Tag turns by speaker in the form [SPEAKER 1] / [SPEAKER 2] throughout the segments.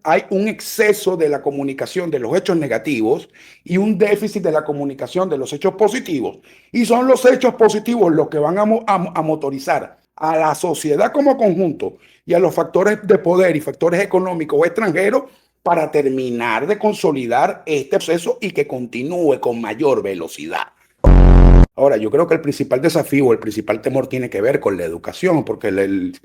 [SPEAKER 1] hay un exceso de la comunicación de los hechos negativos y un déficit de la comunicación de los hechos positivos. Y son los hechos positivos los que van a motorizar a la sociedad como conjunto y a los factores de poder y factores económicos o extranjeros para terminar de consolidar este proceso y que continúe con mayor velocidad. Ahora, yo creo que el principal desafío, el principal temor tiene que ver con la educación, porque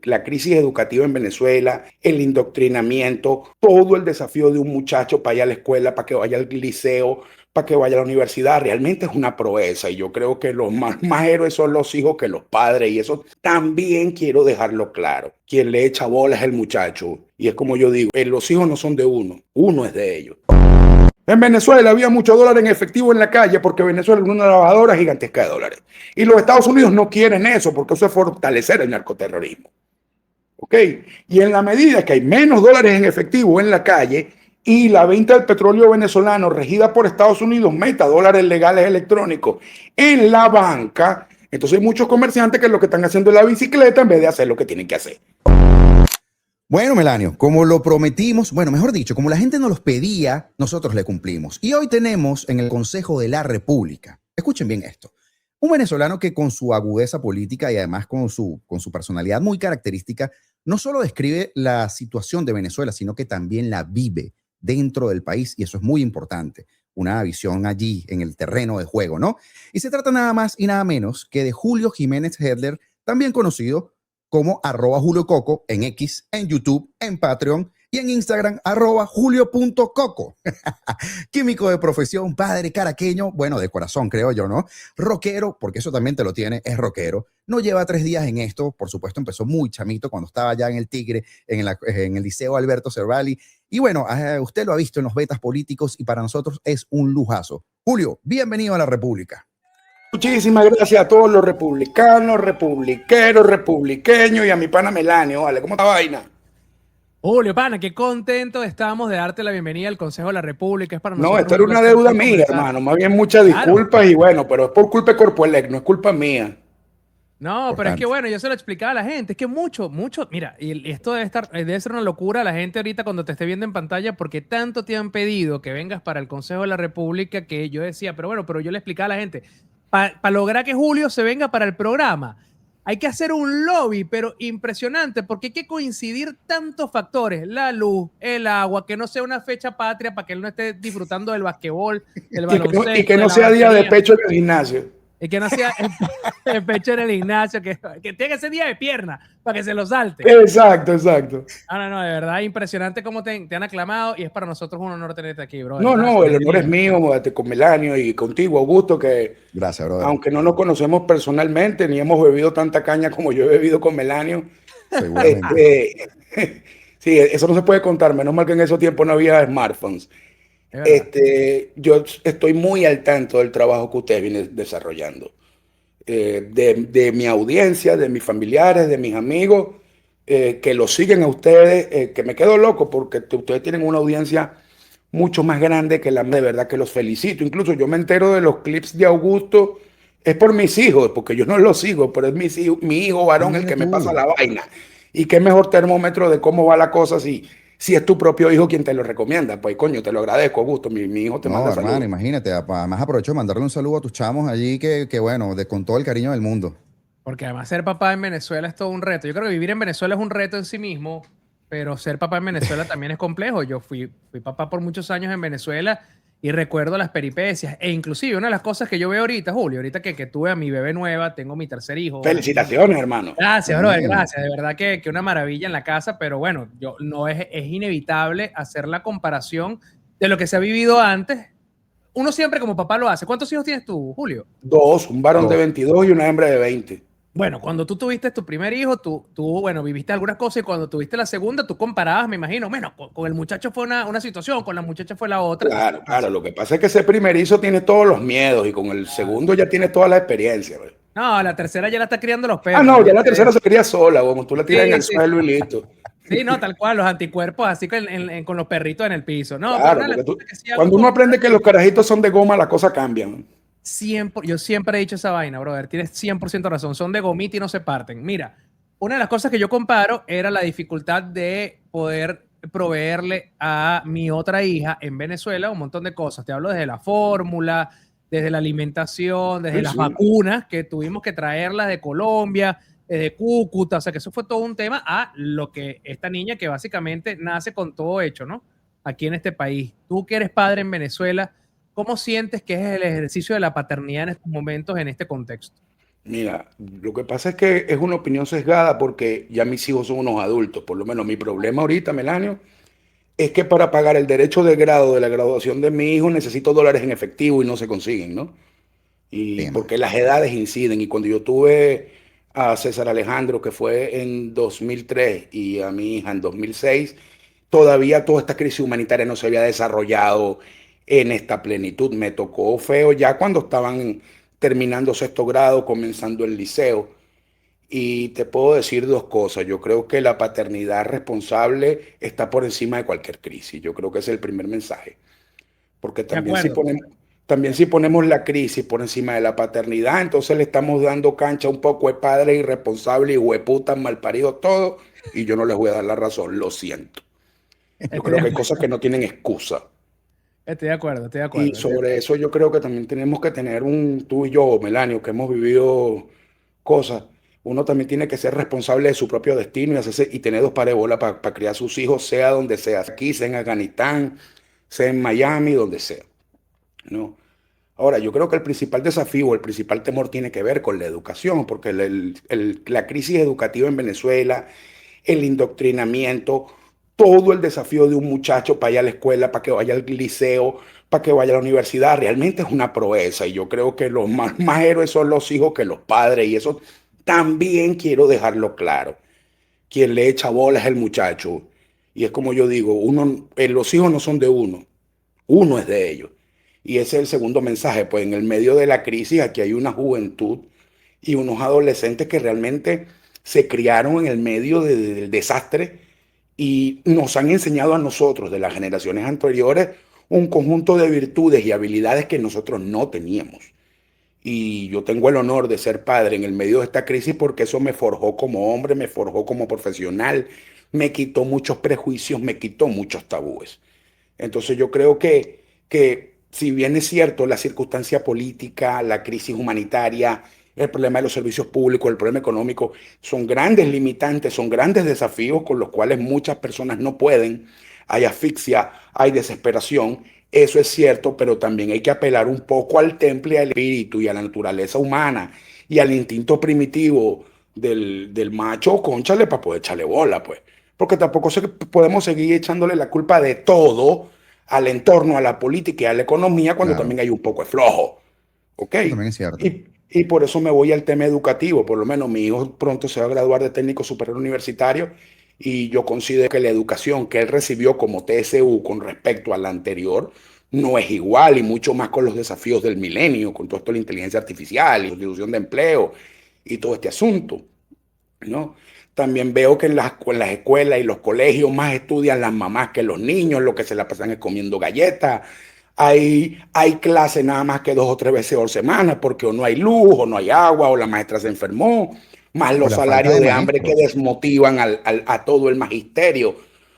[SPEAKER 1] la crisis educativa en Venezuela, el indoctrinamiento, todo el desafío de un muchacho para ir a la escuela, para que vaya al liceo, para que vaya a la universidad, realmente es una proeza. Y yo creo que los más héroes son los hijos que los padres. Y eso también quiero dejarlo claro. Quien le echa bola es el muchacho. Y es como yo digo, los hijos no son de uno es de ellos. En Venezuela había mucho dólar en efectivo en la calle porque Venezuela es una lavadora gigantesca de dólares. Y los Estados Unidos no quieren eso porque eso es fortalecer el narcoterrorismo. ¿Ok? Y en la medida que hay menos dólares en efectivo en la calle y la venta del petróleo venezolano regida por Estados Unidos meta dólares legales electrónicos en la banca, entonces hay muchos comerciantes que lo que están haciendo es la bicicleta en vez de hacer lo que tienen que hacer.
[SPEAKER 2] Bueno, Melanio, como lo prometimos, bueno, mejor dicho, como la gente nos los pedía, nosotros le cumplimos. Y hoy tenemos en el Consejo de la República, escuchen bien esto, un venezolano que con su agudeza política y además con su personalidad muy característica, no solo describe la situación de Venezuela, sino que también la vive dentro del país, y eso es muy importante, una visión allí en el terreno de juego, ¿no? Y se trata nada más y nada menos que de Julio Jiménez Hedler, también conocido como @JulioCoco en X, en YouTube, en Patreon y en Instagram @julio.coco. Químico de profesión, padre caraqueño, bueno, de corazón creo yo, ¿no? Rockero, porque eso también te lo tiene, es rockero. No lleva 3 días en esto, por supuesto empezó muy chamito cuando estaba ya en el Tigre, en el Liceo Alberto Cervalli. Y bueno, usted lo ha visto en los betas políticos y para nosotros es un lujazo. Julio, bienvenido a la República.
[SPEAKER 1] Muchísimas gracias a todos los republicanos, republiqueros, republiqueños y a mi pana Melanio, ¿vale? ¿Cómo está vaina?
[SPEAKER 3] Julio, pana, qué contento estamos de darte la bienvenida al Consejo de la República. Es para
[SPEAKER 1] No,
[SPEAKER 3] nosotros
[SPEAKER 1] esto
[SPEAKER 3] un
[SPEAKER 1] era una
[SPEAKER 3] placer
[SPEAKER 1] deuda
[SPEAKER 3] poder
[SPEAKER 1] mía,
[SPEAKER 3] conversar.
[SPEAKER 1] hermano. Más bien muchas
[SPEAKER 3] Claro.
[SPEAKER 1] disculpas y bueno, pero es por culpa de Corpoelec, no es culpa mía.
[SPEAKER 3] No, pero es que
[SPEAKER 2] Importante.
[SPEAKER 3] bueno, yo se lo explicaba a la gente. Es que mucho, mira, y esto debe ser una locura a la gente ahorita cuando te esté viendo en pantalla, porque tanto te han pedido que vengas para el Consejo de la República que yo decía, pero bueno, pero yo le explicaba a la gente, para lograr que Julio se venga para el programa, hay que hacer un lobby, pero impresionante, porque hay que coincidir tantos factores, la luz, el agua, que no sea una fecha patria para que él no esté disfrutando del basquetbol, del
[SPEAKER 1] Y que
[SPEAKER 3] baloncesto, de
[SPEAKER 1] no
[SPEAKER 3] la
[SPEAKER 1] sea día de
[SPEAKER 3] batería.
[SPEAKER 1] pecho en el gimnasio.
[SPEAKER 3] Y que no sea el pecho en el gimnasio, que tenga ese día de pierna para que se lo salte.
[SPEAKER 1] Exacto, exacto.
[SPEAKER 3] No, de verdad, impresionante cómo te han aclamado y es para nosotros un honor tenerte aquí, brother.
[SPEAKER 1] No,
[SPEAKER 3] Gracias,
[SPEAKER 1] no, el honor es
[SPEAKER 3] bienvenido.
[SPEAKER 1] mío, con Melanio y contigo, Augusto, que
[SPEAKER 2] Gracias, brother.
[SPEAKER 1] aunque no nos conocemos personalmente ni hemos bebido tanta caña como yo he bebido con Melanio,
[SPEAKER 2] Seguramente.
[SPEAKER 1] este, sí, eso no se puede contar, menos mal que en esos tiempos no había smartphones.
[SPEAKER 3] Es verdad.
[SPEAKER 1] Yo estoy muy al tanto del trabajo que ustedes vienen desarrollando, de mi audiencia, de mis familiares, de mis amigos, que lo siguen a ustedes, que me quedo loco porque ustedes tienen una audiencia mucho más grande que la mía, de verdad que los felicito. Incluso yo me entero de los clips de Augusto, es por mis hijos, porque yo no los sigo, pero es mi hijo
[SPEAKER 2] Ah,
[SPEAKER 1] varón el
[SPEAKER 2] mira
[SPEAKER 1] que me pasa
[SPEAKER 2] tú.
[SPEAKER 1] la vaina. Y qué mejor termómetro de cómo va la cosa si es tu propio hijo quien te lo recomienda. Pues coño, te lo agradezco, Augusto. Mi hijo te
[SPEAKER 2] No,
[SPEAKER 1] manda
[SPEAKER 2] hermano,
[SPEAKER 1] saludos.
[SPEAKER 2] imagínate. Además aprovecho de mandarle un saludo a tus chamos allí que bueno, con todo el cariño del mundo.
[SPEAKER 3] Porque además ser papá en Venezuela es todo un reto. Yo creo que vivir en Venezuela es un reto en sí mismo, pero ser papá en Venezuela también es complejo. Yo fui papá por muchos años en Venezuela y recuerdo las peripecias. E inclusive una de las cosas que yo veo ahorita, Julio, ahorita que tuve a mi bebé nueva, tengo mi tercer hijo, nació.
[SPEAKER 1] Felicitaciones, hermano.
[SPEAKER 3] Gracias, brother,
[SPEAKER 2] Amén.
[SPEAKER 3] gracias. De verdad que una maravilla en la casa, pero bueno, yo, no es inevitable hacer la comparación de lo que se ha vivido antes. Uno siempre como papá lo hace. ¿Cuántos hijos tienes tú, Julio?
[SPEAKER 1] Dos, un varón de
[SPEAKER 2] Dos.
[SPEAKER 1] 22 y una hembra de 20.
[SPEAKER 3] Bueno, cuando tú tuviste tu primer hijo, bueno, viviste algunas cosas y cuando tuviste la segunda, tú comparabas, me imagino, bueno, con el muchacho fue una situación, con la muchacha fue la otra.
[SPEAKER 1] Claro, claro. Lo que pasa es que ese primerizo tiene todos los miedos y con el
[SPEAKER 3] Claro.
[SPEAKER 1] segundo ya tiene toda la experiencia. ¿Ve?
[SPEAKER 3] No, la tercera ya la está criando los
[SPEAKER 1] Ah,
[SPEAKER 3] perros,
[SPEAKER 1] no, ya la
[SPEAKER 3] olvídate de
[SPEAKER 1] tercera
[SPEAKER 3] eso.
[SPEAKER 1] se cría sola, como tú la tiras en
[SPEAKER 3] Sí,
[SPEAKER 1] el
[SPEAKER 3] sí,
[SPEAKER 1] suelo y listo.
[SPEAKER 3] sí, no, tal cual, los anticuerpos así con los perritos en el piso. No, pero
[SPEAKER 1] Claro,
[SPEAKER 3] una de las
[SPEAKER 1] porque
[SPEAKER 3] cosas que sí hago
[SPEAKER 1] cuando uno
[SPEAKER 3] con
[SPEAKER 1] aprende que los carajitos son de goma, las cosas cambian.
[SPEAKER 3] yo siempre he dicho esa vaina, brother. Tienes 100% razón. Son de gomita y no se parten. Mira, una de las cosas que yo comparo era la dificultad de poder proveerle a mi otra hija en Venezuela un montón de cosas. Te hablo desde la fórmula, desde la alimentación, desde
[SPEAKER 1] Sí,
[SPEAKER 3] las
[SPEAKER 1] sí.
[SPEAKER 3] vacunas, que tuvimos que traerlas de Colombia, desde Cúcuta, o sea que eso fue todo un tema a lo que esta niña que básicamente nace con todo hecho, ¿no? Aquí en este país. Tú que eres padre en Venezuela, ¿cómo sientes que es el ejercicio de la paternidad en estos momentos, en este contexto?
[SPEAKER 1] Mira, lo que pasa es que es una opinión sesgada porque ya mis hijos son unos adultos. Por lo menos mi problema ahorita, Melanio, es que para pagar el derecho de grado de la graduación de mi hijo necesito dólares en efectivo y no se consiguen, ¿no? Y
[SPEAKER 2] tema.
[SPEAKER 1] porque las edades inciden. Y cuando yo tuve a César Alejandro, que fue en 2003, y a mi hija en 2006, todavía toda esta crisis humanitaria no se había desarrollado en esta plenitud. Me tocó feo ya cuando estaban terminando sexto grado, comenzando el liceo. Y te puedo decir dos cosas. Yo creo que la paternidad responsable está por encima de cualquier crisis. Yo creo que ese es el primer mensaje. Porque
[SPEAKER 3] De acuerdo.
[SPEAKER 1] también si ponemos la crisis por encima de la paternidad, entonces le estamos dando cancha a un poco de padres irresponsables y hueputas, malparidos, todo, y yo no les voy a dar la razón, lo siento. Yo
[SPEAKER 3] Estoy de
[SPEAKER 1] creo que hay
[SPEAKER 3] acuerdo,
[SPEAKER 1] cosas que no tienen excusa.
[SPEAKER 3] estoy de acuerdo, estoy de
[SPEAKER 1] Y
[SPEAKER 3] acuerdo.
[SPEAKER 1] sobre eso yo creo que también tenemos que tener tú y yo, Melanio, que hemos vivido cosas. Uno también tiene que ser responsable de su propio destino y tener dos pares de bola para criar a sus hijos, sea donde sea, aquí, sea en Afganistán, sea en Miami, donde sea, ¿no? Ahora, yo creo que el principal desafío, el principal temor tiene que ver con la educación, porque la crisis educativa en Venezuela, el indoctrinamiento, todo el desafío de un muchacho para ir a la escuela, para que vaya al liceo, para que vaya a la universidad, realmente es una proeza. Y yo creo que los más héroes son los hijos que los padres, y eso también quiero dejarlo claro. Quien le echa bola es el muchacho. Y es como yo digo, los hijos no son de uno es de ellos. Y ese es el segundo mensaje, pues en el medio de la crisis aquí hay una juventud y unos adolescentes que realmente se criaron en el medio del desastre y nos han enseñado a nosotros, de las generaciones anteriores, un conjunto de virtudes y habilidades que nosotros no teníamos. Y yo tengo el honor de ser padre en el medio de esta crisis porque eso me forjó como hombre, me forjó como profesional, me quitó muchos prejuicios, me quitó muchos tabúes. Entonces yo creo que si bien es cierto la circunstancia política, la crisis humanitaria, el problema de los servicios públicos, el problema económico, son grandes limitantes, son grandes desafíos con los cuales muchas personas no pueden. Hay asfixia, hay desesperación, eso es cierto, pero también hay que apelar un poco al temple, al espíritu y a la naturaleza humana y al instinto primitivo del macho, cónchale, para poder echarle bola, pues. Porque tampoco podemos seguir echándole la culpa de todo al entorno, a la política y a la economía cuando
[SPEAKER 2] Claro,
[SPEAKER 1] también hay un poco de flojo. ¿Ok?
[SPEAKER 2] eso también es cierto.
[SPEAKER 1] Y por eso me voy al tema educativo. Por lo menos mi hijo pronto se va a graduar de técnico superior universitario y yo considero que la educación que él recibió como TSU con respecto a la anterior no es igual y mucho más con los desafíos del milenio, con todo esto de la inteligencia artificial y la sustitución de empleo y todo este asunto, ¿no? También veo que en las escuelas y los colegios más estudian las mamás que los niños, lo que se la pasan es comiendo galletas. Hay clases nada más que 2 o 3 veces por semana porque o no hay luz, o no hay agua, o la maestra se enfermó, más
[SPEAKER 2] O
[SPEAKER 1] los
[SPEAKER 2] la falta
[SPEAKER 1] salarios
[SPEAKER 2] de
[SPEAKER 1] de hambre que
[SPEAKER 2] maestros.
[SPEAKER 1] desmotivan a todo el magisterio.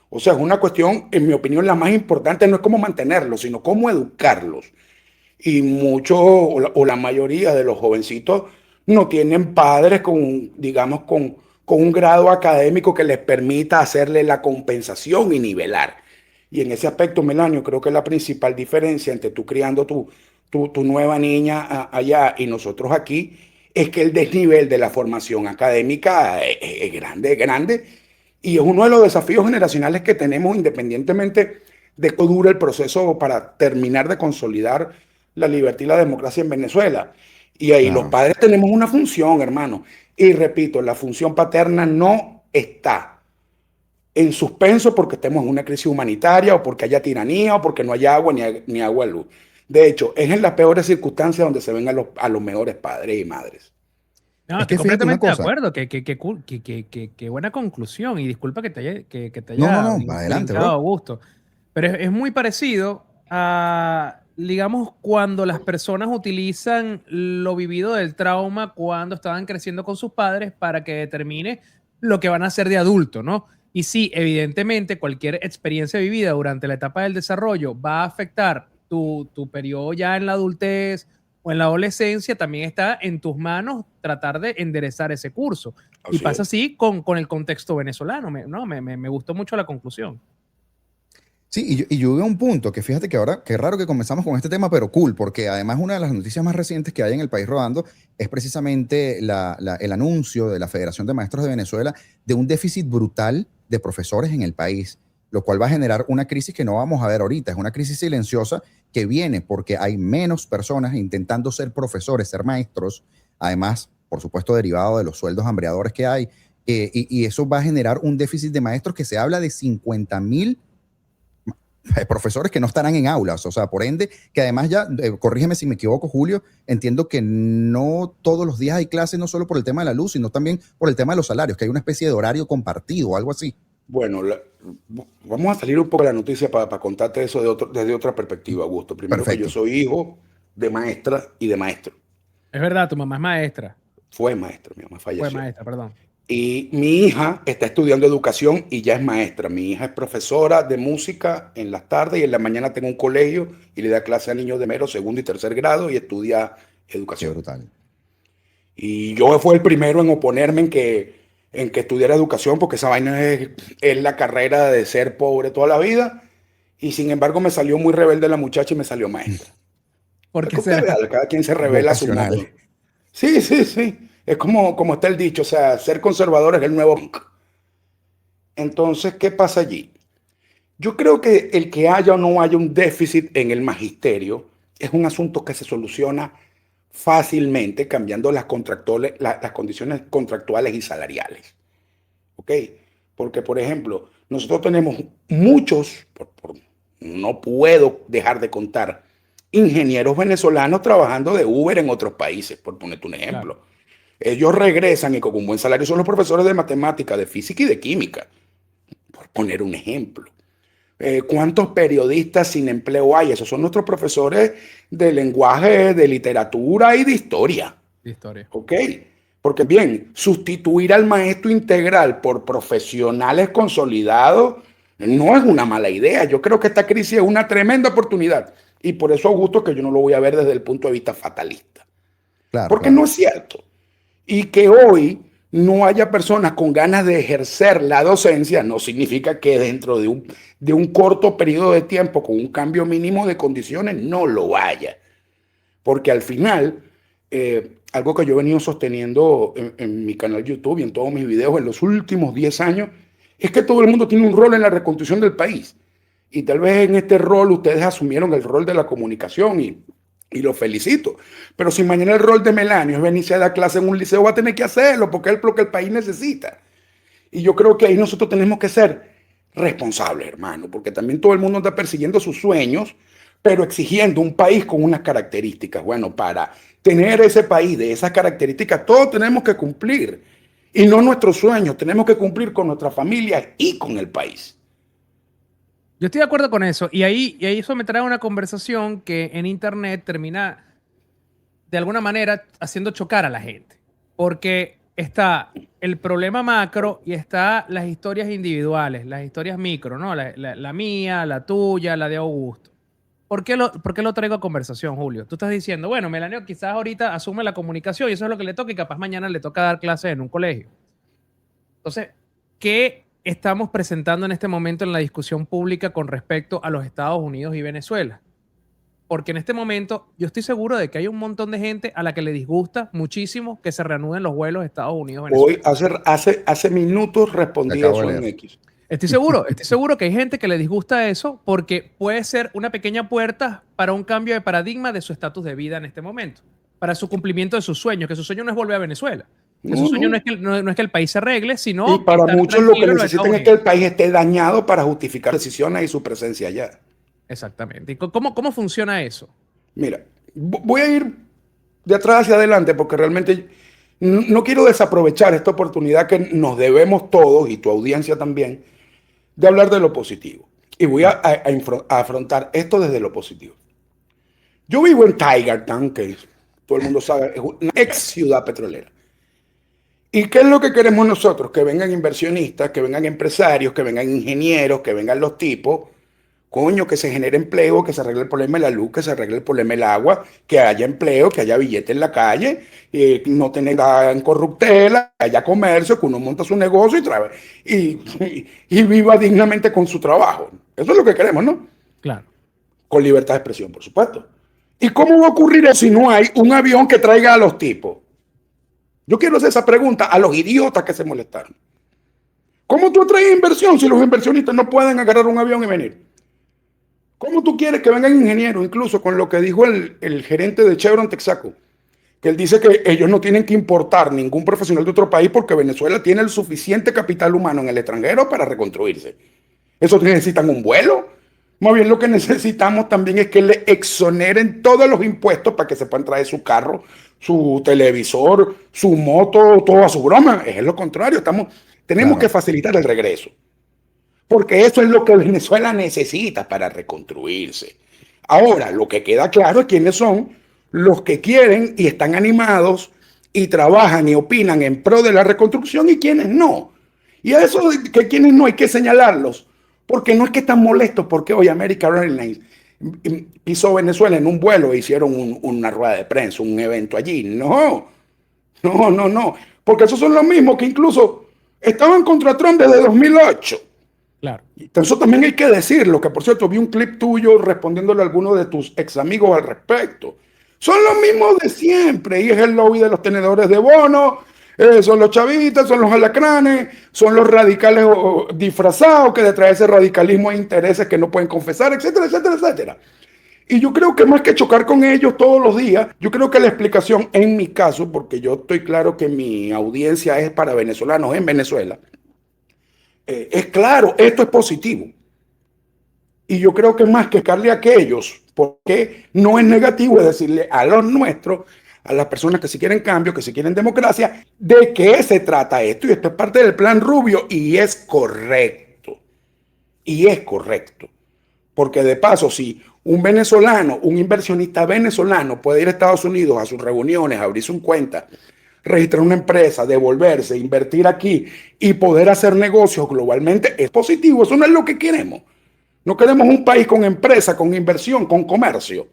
[SPEAKER 1] O sea, es una cuestión, en mi opinión, la más importante no es cómo mantenerlos, sino cómo educarlos. Y muchos o la mayoría de los jovencitos no tienen padres digamos, con un grado académico que les permita hacerle la compensación y nivelar. Y en ese aspecto, Melanio, creo que la principal diferencia entre tú criando tu nueva niña allá y nosotros aquí es que el desnivel de la formación académica es grande, es grande. Y es uno de los desafíos generacionales que tenemos independientemente de cómo dura el proceso para terminar de consolidar la libertad y la democracia en Venezuela. Y ahí los
[SPEAKER 2] Claro.
[SPEAKER 1] padres tenemos una función, hermano. Y repito, la función paterna no está en suspenso porque estemos en una crisis humanitaria o porque haya tiranía o porque no haya agua ni agua luz. De hecho, es en las peores circunstancias donde se ven a los mejores padres y madres.
[SPEAKER 3] No,
[SPEAKER 2] Es
[SPEAKER 3] estoy
[SPEAKER 2] que fíjate una
[SPEAKER 3] completamente de
[SPEAKER 2] cosa.
[SPEAKER 3] acuerdo. Qué cool, qué buena conclusión. Y disculpa que te
[SPEAKER 2] No, no,
[SPEAKER 3] haya
[SPEAKER 2] no, adelante,
[SPEAKER 3] brincado a
[SPEAKER 2] bro.
[SPEAKER 3] gusto. Pero es muy parecido a, digamos, cuando las personas utilizan lo vivido del trauma cuando estaban creciendo con sus padres para que determine lo que van a hacer de adulto, ¿no? Y sí, evidentemente, cualquier experiencia vivida durante la etapa del desarrollo va a afectar tu periodo ya en la adultez o en la adolescencia, también está en tus manos tratar de enderezar ese curso. Y
[SPEAKER 1] Así
[SPEAKER 3] pasa
[SPEAKER 1] es.
[SPEAKER 3] así con el contexto venezolano. Me gustó mucho la conclusión.
[SPEAKER 2] Sí, y yo veo un punto que fíjate que ahora, qué raro que comenzamos con este tema, pero cool, porque además una de las noticias más recientes que hay en el país rodando es precisamente el anuncio de la Federación de Maestros de Venezuela de un déficit brutal de profesores en el país, lo cual va a generar una crisis que no vamos a ver ahorita. Es una crisis silenciosa que viene porque hay menos personas intentando ser profesores, ser maestros, además, por supuesto, derivado de los sueldos hambreadores que hay, y eso va a generar un déficit de maestros que se habla de 50.000 profesores que no estarán en aulas, o sea, por ende, que además ya, corrígeme si me equivoco, Julio, entiendo que no todos los días hay clases, no solo por el tema de la luz, sino también por el tema de los salarios, que hay una especie de horario compartido o algo así.
[SPEAKER 1] Bueno, vamos a salir un poco de la noticia para contarte eso desde otra perspectiva, Augusto. Primero que yo
[SPEAKER 2] Perfecto.
[SPEAKER 1] soy hijo de maestra y de maestro.
[SPEAKER 3] Es verdad, tu mamá es maestra.
[SPEAKER 1] Fue maestra, mi mamá
[SPEAKER 3] Fue
[SPEAKER 1] falleció.
[SPEAKER 3] maestra, perdón.
[SPEAKER 1] Y mi hija está estudiando educación y ya es maestra. Mi hija es profesora de música en las tardes y en la mañana tengo un colegio y le da clase a niños de mero, segundo y tercer grado y estudia
[SPEAKER 2] Qué
[SPEAKER 1] educación.
[SPEAKER 2] brutal.
[SPEAKER 1] Y yo fui el primero en oponerme en que estudiara educación porque esa vaina es la carrera de ser pobre toda la vida. Y sin embargo me salió muy rebelde la muchacha y me salió maestra.
[SPEAKER 3] ¿Por
[SPEAKER 1] Para
[SPEAKER 3] qué
[SPEAKER 1] que usted
[SPEAKER 3] será?
[SPEAKER 1] vea, cada quien se revela a su
[SPEAKER 2] Vocacional.
[SPEAKER 1] modo. Sí, sí, sí. Es como está el dicho, o sea, ser conservador es el nuevo punk. Entonces, ¿qué pasa allí? Yo creo que el que haya o no haya un déficit en el magisterio es un asunto que se soluciona fácilmente cambiando las condiciones contractuales y salariales. ¿Ok? Porque, por ejemplo, nosotros tenemos muchos, no puedo dejar de contar, ingenieros venezolanos trabajando de Uber en otros países, por ponerte un
[SPEAKER 3] Claro.
[SPEAKER 1] ejemplo. Ellos regresan y con un buen salario son los profesores de matemática, de física y de química, por poner un ejemplo. ¿Cuántos periodistas sin empleo hay? Esos son nuestros profesores de lenguaje, de literatura y de historia.
[SPEAKER 3] De historia.
[SPEAKER 1] ¿Ok? Porque bien, sustituir al maestro integral por profesionales consolidados no es una mala idea. Yo creo que esta crisis es una tremenda oportunidad. Y por eso, Augusto, que yo no lo voy a ver desde el punto de vista fatalista.
[SPEAKER 2] Claro,
[SPEAKER 1] Porque
[SPEAKER 2] claro.
[SPEAKER 1] no es cierto. Y que hoy no haya personas con ganas de ejercer la docencia no significa que dentro de un corto periodo de tiempo, con un cambio mínimo de condiciones, no lo haya. Porque al final, algo que yo he venido sosteniendo en mi canal YouTube y en todos mis videos en los últimos 10 años, es que todo el mundo tiene un rol en la reconstrucción del país. Y tal vez en este rol ustedes asumieron el rol de la comunicación y los felicito. Pero si mañana el rol de Melanio es venirse a dar clase en un liceo, va a tener que hacerlo porque es lo que el país necesita. Y yo creo que ahí nosotros tenemos que ser responsables, hermano, porque también todo el mundo está persiguiendo sus sueños, pero exigiendo un país con unas características. Bueno, para tener ese país de esas características, todos tenemos que cumplir. Y no nuestros sueños, tenemos que cumplir con nuestras familias y con el país.
[SPEAKER 3] Yo estoy de acuerdo con eso. Y ahí eso me trae una conversación que en internet termina de alguna manera haciendo chocar a la gente. Porque está el problema macro y está las historias individuales, las historias micro, ¿no? La mía, la tuya, la de Augusto. ¿Por qué lo traigo a conversación, Julio? Tú estás diciendo, bueno, Melanio quizás ahorita asume la comunicación y eso es lo que le toca y capaz mañana le toca dar clases en un colegio. Entonces, ¿qué estamos presentando en este momento en la discusión pública con respecto a los Estados Unidos y Venezuela? Porque en este momento yo estoy seguro de que hay un montón de gente a la que le disgusta muchísimo que se reanuden los vuelos Estados
[SPEAKER 1] Hoy,
[SPEAKER 3] Unidos-Venezuela.
[SPEAKER 1] hace minutos
[SPEAKER 2] Te
[SPEAKER 1] respondí
[SPEAKER 2] acabo de
[SPEAKER 1] eso en
[SPEAKER 2] leer.
[SPEAKER 1] X.
[SPEAKER 3] Estoy seguro que hay gente que le disgusta eso porque puede ser una pequeña puerta para un cambio de paradigma de su estatus de vida en este momento, para su cumplimiento de sus sueños, que su sueño no es volver a Venezuela, que su
[SPEAKER 1] No,
[SPEAKER 3] sueño
[SPEAKER 1] no.
[SPEAKER 3] no es que el país se arregle,
[SPEAKER 1] Y
[SPEAKER 3] sino
[SPEAKER 1] para
[SPEAKER 3] estar
[SPEAKER 1] muchos lo que
[SPEAKER 3] tranquilo en los Estados
[SPEAKER 1] necesitan es que el
[SPEAKER 3] Unidos.
[SPEAKER 1] país esté dañado para justificar decisiones y su presencia allá.
[SPEAKER 3] Exactamente. ¿Y cómo funciona eso?
[SPEAKER 1] Mira, voy a ir de atrás hacia adelante porque realmente no quiero desaprovechar esta oportunidad que nos debemos todos y tu audiencia también de hablar de lo positivo. Y voy a afrontar esto desde lo positivo. Yo vivo en Tiger Town, que todo el mundo sabe, es una ex ciudad petrolera. ¿Y qué es lo que queremos nosotros? Que vengan inversionistas, que vengan empresarios, que vengan ingenieros, que vengan los tipos, coño, que se genere empleo, que se arregle el problema de la luz, que se arregle el problema del agua, que haya empleo, que haya billete en la calle, no tener nada en corruptela, que haya comercio, que uno monta su negocio y viva dignamente con su trabajo. Eso es lo que queremos, ¿no?
[SPEAKER 3] Claro.
[SPEAKER 1] Con libertad de expresión, por supuesto. ¿Y cómo va a ocurrir eso si no hay un avión que traiga a los tipos? Yo quiero hacer esa pregunta a los idiotas que se molestaron. ¿Cómo tú atraes inversión si los inversionistas no pueden agarrar un avión y venir? ¿Cómo tú quieres que vengan ingenieros, incluso con lo que dijo el gerente de Chevron Texaco? Que él dice que ellos no tienen que importar ningún profesional de otro país porque Venezuela tiene el suficiente capital humano en el extranjero para reconstruirse. Eso necesitan un vuelo. Más bien lo que necesitamos también es que le exoneren todos los impuestos para que se puedan traer su carro, su televisor, su moto, toda su broma. Es lo contrario, tenemos que facilitar el regreso. Porque eso es lo que Venezuela necesita para reconstruirse. Ahora, lo que queda claro es quiénes son los que quieren y están animados y trabajan y opinan en pro de la reconstrucción y quienes no. Y a eso de que quienes no hay que señalarlos, porque no es que están molestos porque hoy American Airlines pisó Venezuela en un vuelo e hicieron una rueda de prensa, un evento allí. No, no, no, no. Porque esos son los mismos que incluso estaban contra Trump desde 2008.
[SPEAKER 3] Claro.
[SPEAKER 1] Eso también hay que decirlo, que por cierto vi un clip tuyo respondiéndole a alguno de tus ex amigos al respecto. Son los mismos de siempre, y es el lobby de los tenedores de bonos, son los chavistas, son los alacranes, son los radicales disfrazados que detrás de ese radicalismo hay intereses que no pueden confesar, etcétera, etcétera, etcétera. Y yo creo que más que chocar con ellos todos los días, yo creo que la explicación en mi caso, porque yo estoy claro que mi audiencia es para venezolanos en Venezuela, es claro, esto es positivo. Y yo creo que más que explicarle a aquellos, porque no es negativo, es decirle a los nuestros, a las personas que si quieren cambio, que si quieren democracia, de qué se trata esto. Y esto es parte del plan Rubio y es correcto. Y es correcto. Porque de paso, si un venezolano, un inversionista venezolano puede ir a Estados Unidos a sus reuniones, abrirse un cuenta, registrar una empresa, devolverse, invertir aquí y poder hacer negocios globalmente, es positivo. Eso no es lo que queremos. No queremos un país con empresa, con inversión, con comercio.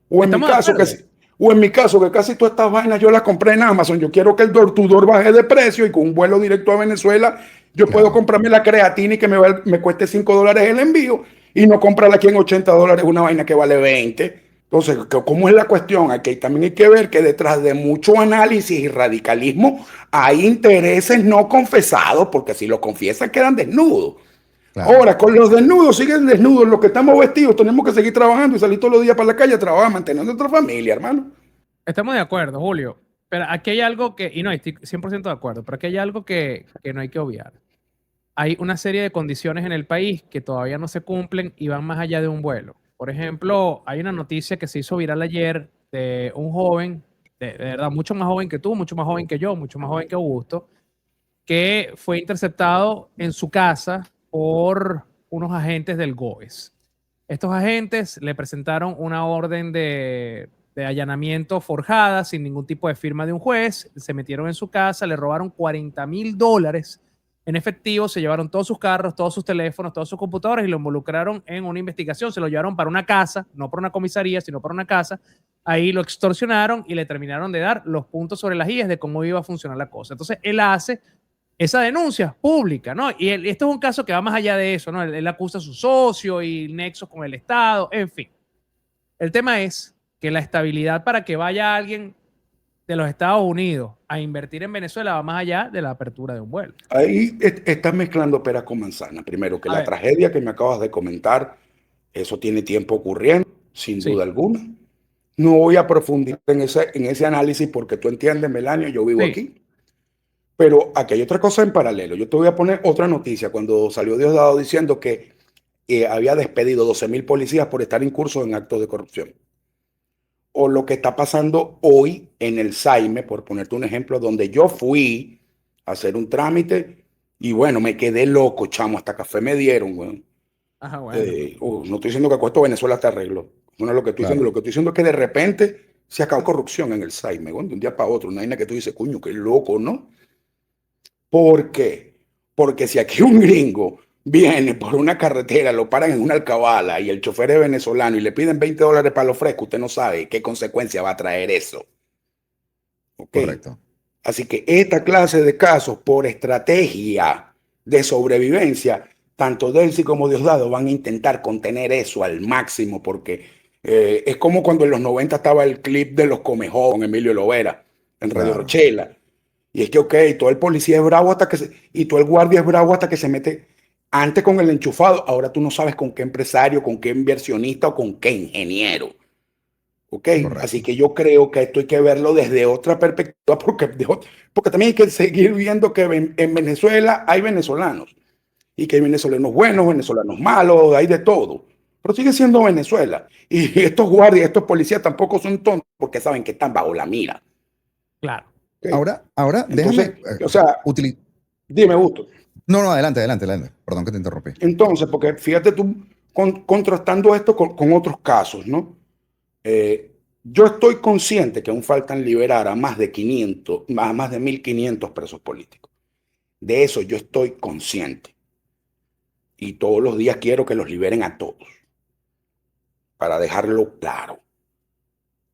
[SPEAKER 1] O en mi caso, que casi todas estas vainas yo las compré en Amazon. Yo quiero que el door to door baje de precio y con un vuelo directo a Venezuela yo puedo comprarme la creatina y que me cueste $5 el envío y no comprarla aquí en $80 una vaina que vale 20. Entonces, ¿cómo es la cuestión? Aquí también hay que ver que detrás de mucho análisis y radicalismo hay intereses no confesados, porque si lo confiesan quedan desnudos. Claro. Ahora, con los desnudos siguen desnudos, los que estamos vestidos tenemos que seguir trabajando y salir todos los días para la calle a trabajar, mantener a nuestra familia, hermano.
[SPEAKER 3] Estamos de acuerdo, Julio. Pero aquí hay algo que, y no, estoy 100% de acuerdo, pero aquí hay algo que no hay que obviar. Hay una serie de condiciones en el país que todavía no se cumplen y van más allá de un vuelo. Por ejemplo, hay una noticia que se hizo viral ayer de un joven, de verdad, mucho más joven que tú, mucho más joven que yo, mucho más joven que Augusto, que fue interceptado en su casa por unos agentes del GOES. Estos agentes le presentaron una orden de allanamiento forjada sin ningún tipo de firma de un juez, se metieron en su casa, le robaron $40,000 en efectivo, se llevaron todos sus carros, todos sus teléfonos, todos sus computadores y lo involucraron en una investigación, se lo llevaron para una casa, no para una comisaría, sino para una casa, ahí lo extorsionaron y le terminaron de dar los puntos sobre las IES de cómo iba a funcionar la cosa. Entonces, él hace esa denuncia pública, ¿no? Y esto es un caso que va más allá de eso, ¿no? Él acusa a su socio y nexos con el Estado, en fin. El tema es que la estabilidad para que vaya alguien de los Estados Unidos a invertir en Venezuela va más allá de la apertura de un vuelo.
[SPEAKER 1] Ahí estás mezclando peras con manzanas. Primero, que la tragedia que me acabas de comentar, eso tiene tiempo ocurriendo, sin duda alguna. No voy a profundizar en ese análisis porque tú entiendes, Melanio, yo vivo aquí. Pero aquí hay otra cosa en paralelo. Yo te voy a poner otra noticia. Cuando salió Diosdado diciendo que había despedido 12,000 policías por estar incursos en actos de corrupción. O lo que está pasando hoy en el Saime, por ponerte un ejemplo, donde yo fui a hacer un trámite y bueno, me quedé loco, chamo, hasta café me dieron. Bueno.
[SPEAKER 3] Ajá, bueno.
[SPEAKER 1] No estoy diciendo que acuesto Venezuela te arreglo. No es lo que estoy diciendo. Lo que estoy diciendo es que de repente Se acabó corrupción en el SAIME, de un día para otro, una vaina que tú dices, coño, qué loco, ¿no? ¿Por qué? Porque si aquí un gringo viene por una carretera, lo paran en una alcabala y el chofer es venezolano y le piden $20 para lo fresco, usted no sabe qué consecuencia va a traer eso. ¿Ok?
[SPEAKER 2] Correcto.
[SPEAKER 1] Así que esta clase de casos, por estrategia de sobrevivencia, tanto Delcy como Diosdado van a intentar contener eso al máximo, porque es como cuando en los 90 estaba el clip de los Comejó con Emilio Lovera en Radio
[SPEAKER 2] Claro.
[SPEAKER 1] Rochela. Y es que, ok, todo el policía es bravo hasta que y todo el guardia es bravo hasta que se mete antes con el enchufado. Ahora tú no sabes con qué empresario, con qué inversionista o con qué ingeniero. ¿Ok? Así
[SPEAKER 2] Correcto.
[SPEAKER 1] que yo creo que esto hay que verlo desde otra perspectiva, porque también hay que seguir viendo que en Venezuela hay venezolanos y que hay venezolanos buenos, venezolanos malos, hay de todo. Pero sigue siendo Venezuela. Y estos guardias, estos policías tampoco son tontos porque saben que están bajo la mira.
[SPEAKER 3] Claro.
[SPEAKER 1] ¿Ok?
[SPEAKER 2] Ahora déjame
[SPEAKER 1] Entonces, o sea,
[SPEAKER 2] utilizar.
[SPEAKER 1] dime, Gusto.
[SPEAKER 2] No, no, adelante. Perdón que te interrumpí.
[SPEAKER 1] Entonces, porque fíjate tú contrastando esto con otros casos, ¿no? Yo estoy consciente que aún faltan liberar a más de 500, a más de 1.500 presos políticos. De eso yo estoy consciente. Y todos los días quiero que los liberen a todos, para dejarlo claro.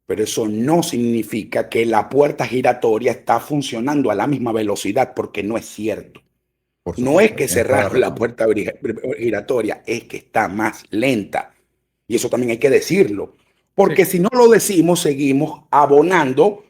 [SPEAKER 1] Pero eso no significa que la puerta giratoria está funcionando a la misma velocidad, porque no es cierto.
[SPEAKER 2] Por
[SPEAKER 1] No es
[SPEAKER 2] supuesto,
[SPEAKER 1] que
[SPEAKER 2] tienes toda la
[SPEAKER 1] cerraron la
[SPEAKER 2] razón.
[SPEAKER 1] puerta giratoria, es que está más lenta. Y eso también hay que decirlo. Porque
[SPEAKER 3] Sí.
[SPEAKER 1] si no lo decimos, seguimos abonando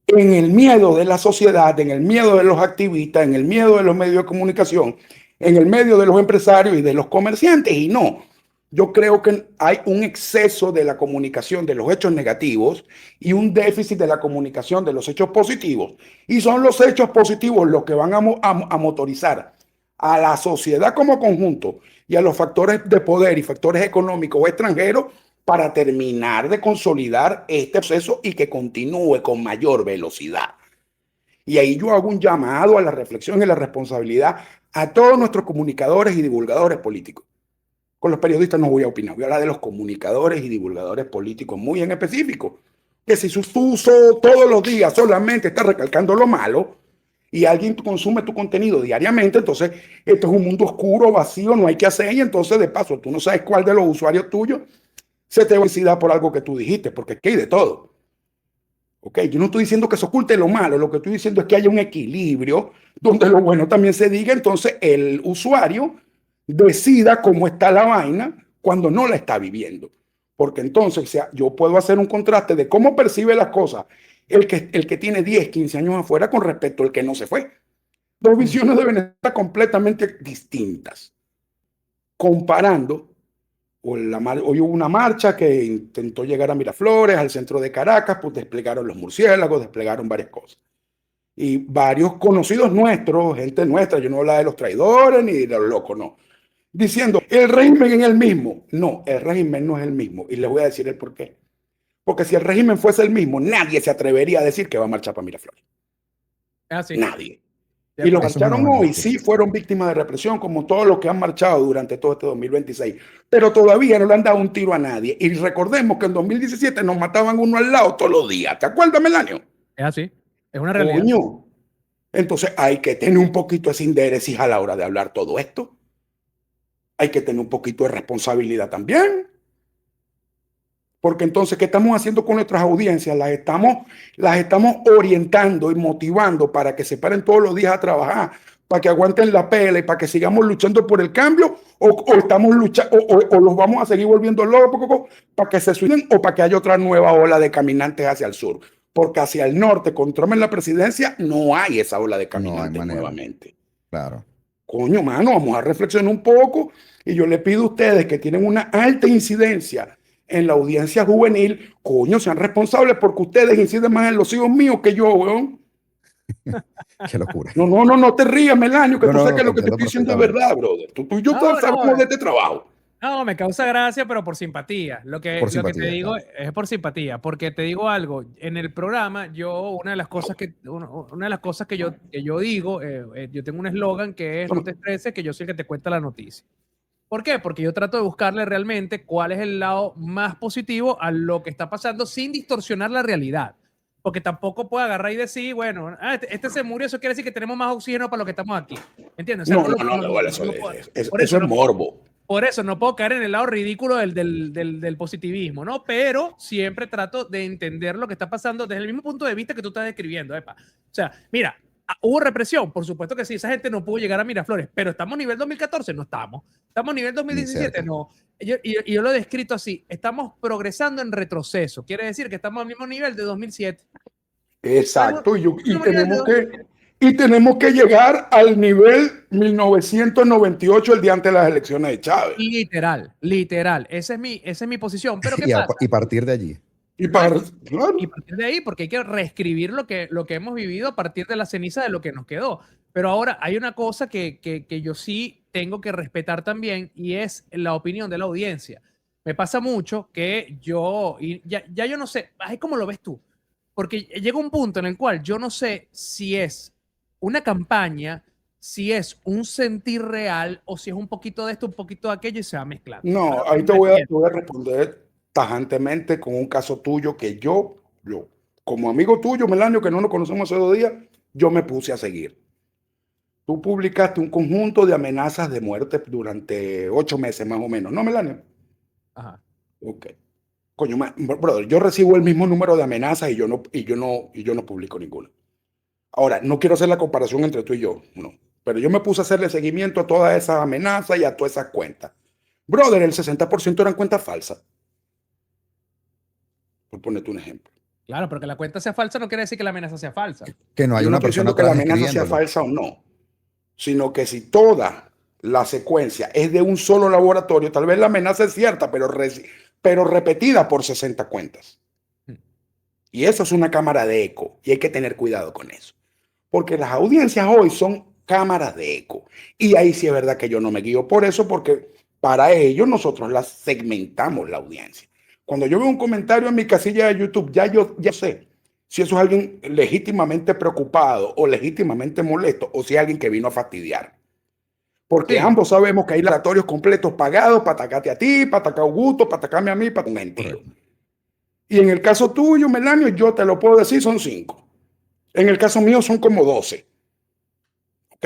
[SPEAKER 1] en el miedo de la sociedad, en el miedo de los activistas, en el miedo de los medios de comunicación, en el medio de los empresarios y de los comerciantes. Y no, yo creo que hay un exceso de la comunicación de los hechos negativos y un déficit de la comunicación de los hechos positivos. Y son los hechos positivos los que van a motorizar a la sociedad como conjunto y a los factores de poder y factores económicos o extranjeros para terminar de consolidar este proceso y que continúe con mayor velocidad. Y ahí yo hago un llamado a la reflexión y la responsabilidad a todos nuestros comunicadores y divulgadores políticos. Con los periodistas no voy a opinar, voy a hablar de los comunicadores y divulgadores políticos muy en específico. Que si su uso todos los días solamente está recalcando lo malo y alguien consume tu contenido diariamente, entonces esto es un mundo oscuro, vacío, no hay que hacer y entonces de paso tú no sabes cuál de los usuarios tuyos se te va a suicidar por algo que tú dijiste, porque aquí hay de todo. ¿Ok? Yo no estoy diciendo que se oculte lo malo, lo que estoy diciendo es que haya un equilibrio donde lo bueno también se diga, entonces el usuario decida cómo está la vaina cuando no la está viviendo. Porque entonces, o sea, yo puedo hacer un contraste de cómo percibe las cosas el que tiene 10, 15 años afuera con respecto al que no se fue. Dos visiones deben estar completamente distintas. Comparando, hoy hubo una marcha que intentó llegar a Miraflores, al centro de Caracas, pues desplegaron los murciélagos, desplegaron varias cosas. Y varios conocidos nuestros, gente nuestra, yo no hablo de los traidores ni de los locos, no, diciendo, el régimen es el mismo. No, el régimen no es el mismo. Y les voy a decir el por qué. Porque si el régimen fuese el mismo, nadie se atrevería a decir que va a marchar para Miraflores.
[SPEAKER 3] Así.
[SPEAKER 1] Nadie.
[SPEAKER 3] De
[SPEAKER 1] Y los que
[SPEAKER 3] acuerdo.
[SPEAKER 2] Eso es una
[SPEAKER 1] marcharon
[SPEAKER 2] buena
[SPEAKER 1] hoy
[SPEAKER 2] lectura.
[SPEAKER 1] sí fueron víctimas de represión, como todos los que han marchado durante todo este 2026. Pero todavía no le han dado un tiro a nadie. Y recordemos que en 2017 nos mataban uno al lado todos los días. ¿Te acuerdas, Melanio?
[SPEAKER 3] Es así. Es una realidad.
[SPEAKER 1] Coño. Entonces hay que tener un poquito de sinderesis a la hora de hablar todo esto. Hay que tener un poquito de responsabilidad también. Porque entonces, ¿qué estamos haciendo con nuestras audiencias? Las estamos orientando y motivando para que se paren todos los días a trabajar, para que aguanten la pela y para que sigamos luchando por el cambio, o estamos luchando, o los vamos a seguir volviendo locos para que se suiciden o para que haya otra nueva ola de caminantes hacia el sur. Porque hacia el norte, con Trump en la presidencia, no hay esa ola de
[SPEAKER 2] No hay
[SPEAKER 1] caminantes
[SPEAKER 2] manera.
[SPEAKER 1] nuevamente.
[SPEAKER 2] Claro.
[SPEAKER 1] Coño, mano, vamos a reflexionar un poco y yo le pido a ustedes que tienen una alta incidencia en la audiencia juvenil, coño, sean responsables porque ustedes inciden más en los hijos míos que yo, weón.
[SPEAKER 2] Qué locura.
[SPEAKER 1] No te rías, Melanio, que
[SPEAKER 2] No,
[SPEAKER 1] tú sabes
[SPEAKER 2] no,
[SPEAKER 1] que
[SPEAKER 2] te
[SPEAKER 1] lo que te
[SPEAKER 2] entiendo
[SPEAKER 1] estoy diciendo es
[SPEAKER 2] perfectamente.
[SPEAKER 1] verdad, brother. Tú y yo
[SPEAKER 3] No,
[SPEAKER 1] sabemos
[SPEAKER 3] no.
[SPEAKER 1] de este trabajo.
[SPEAKER 3] No, me causa gracia, pero por simpatía.
[SPEAKER 2] Por
[SPEAKER 3] Lo que te
[SPEAKER 2] simpatía,
[SPEAKER 3] digo
[SPEAKER 2] claro.
[SPEAKER 3] es por simpatía, porque te digo algo. En el programa, una de las cosas que yo digo, yo tengo un eslogan que es no te estreses, que yo soy el que te cuenta la noticia. ¿Por qué? Porque yo trato de buscarle realmente cuál es el lado más positivo a lo que está pasando sin distorsionar la realidad. Porque tampoco puedo agarrar y decir, bueno, este se murió, eso quiere decir que tenemos más oxígeno para los que estamos aquí. ¿Entiendes? O sea,
[SPEAKER 1] No, no, no, no, eso,
[SPEAKER 3] no puedo- por
[SPEAKER 1] eso
[SPEAKER 3] eso
[SPEAKER 1] es
[SPEAKER 3] no,
[SPEAKER 1] morbo.
[SPEAKER 3] por eso no puedo caer en el lado ridículo del positivismo, ¿no? Pero siempre trato de entender lo que está pasando desde el mismo punto de vista que tú estás describiendo, epa. O sea, mira, hubo represión, por supuesto que sí, esa gente no pudo llegar a Miraflores, pero ¿estamos a nivel 2014? No estamos. ¿Estamos a nivel
[SPEAKER 2] Ni
[SPEAKER 3] 2017?
[SPEAKER 2] cerca.
[SPEAKER 3] No. Y yo lo he descrito así, estamos progresando en retroceso, quiere decir que estamos al mismo nivel de 2007.
[SPEAKER 1] Exacto,
[SPEAKER 3] Mismo nivel de 2007.
[SPEAKER 1] y tenemos que llegar al nivel 1998, el día antes de las elecciones de Chávez.
[SPEAKER 3] Literal, literal. Esa es mi posición. Pero ¿qué
[SPEAKER 2] Y,
[SPEAKER 3] pasa?
[SPEAKER 2] y partir de allí.
[SPEAKER 1] Y
[SPEAKER 3] Bueno,
[SPEAKER 1] claro,
[SPEAKER 3] y partir de ahí, porque hay que reescribir lo que hemos vivido a partir de la ceniza de lo que nos quedó. Pero ahora hay una cosa que yo sí tengo que respetar también y es la opinión de la audiencia. Me pasa mucho que y ya yo no sé, ay, ¿cómo lo ves tú? Porque llega un punto en el cual yo no sé si es una campaña, si es un sentir real o si es un poquito de esto, un poquito de aquello y se va mezclando.
[SPEAKER 1] no, ahí te voy a responder tajantemente con un caso tuyo que yo, como amigo tuyo, Melanio, que no nos conocemos hace 2 días, yo me puse a seguir. Tú publicaste un conjunto de amenazas de muerte durante 8 meses más o menos, ¿no, Melanio?
[SPEAKER 3] Ajá.
[SPEAKER 1] Ok. Coño, brother, yo recibo el mismo número de amenazas y yo no publico ninguna. Ahora, no quiero hacer la comparación entre tú y yo, no. Pero yo me puse a hacerle seguimiento a todas esas amenazas y a todas esas cuentas. Brother, el 60% eran cuentas falsas. Por ponerte un ejemplo.
[SPEAKER 3] Claro, pero que la cuenta sea falsa no quiere decir que la amenaza sea falsa.
[SPEAKER 2] Que no hay
[SPEAKER 1] Yo no
[SPEAKER 2] una
[SPEAKER 1] estoy
[SPEAKER 2] persona
[SPEAKER 1] diciendo que la
[SPEAKER 2] atrás
[SPEAKER 1] amenaza sea
[SPEAKER 2] escribiéndolo.
[SPEAKER 1] falsa o no, sino que si toda la secuencia es de un solo laboratorio, tal vez la amenaza es cierta, pero repetida por 60 cuentas. Y eso es una cámara de eco y hay que tener cuidado con eso. Porque las audiencias hoy son cámaras de eco. Y ahí sí es verdad que yo no me guío por eso, porque para ello nosotros las segmentamos la audiencia. Cuando yo veo un comentario en mi casilla de YouTube, yo ya sé si eso es alguien legítimamente preocupado o legítimamente molesto o si es alguien que vino a fastidiar. Porque
[SPEAKER 3] Sí,
[SPEAKER 1] ambos sabemos que hay laboratorios completos pagados para atacarte a ti, para atacar a Augusto, para atacarme a mí, para un gentío. Y en el caso tuyo, Melanio, yo te lo puedo decir, son 5. En el caso mío son como 12. ¿Ok?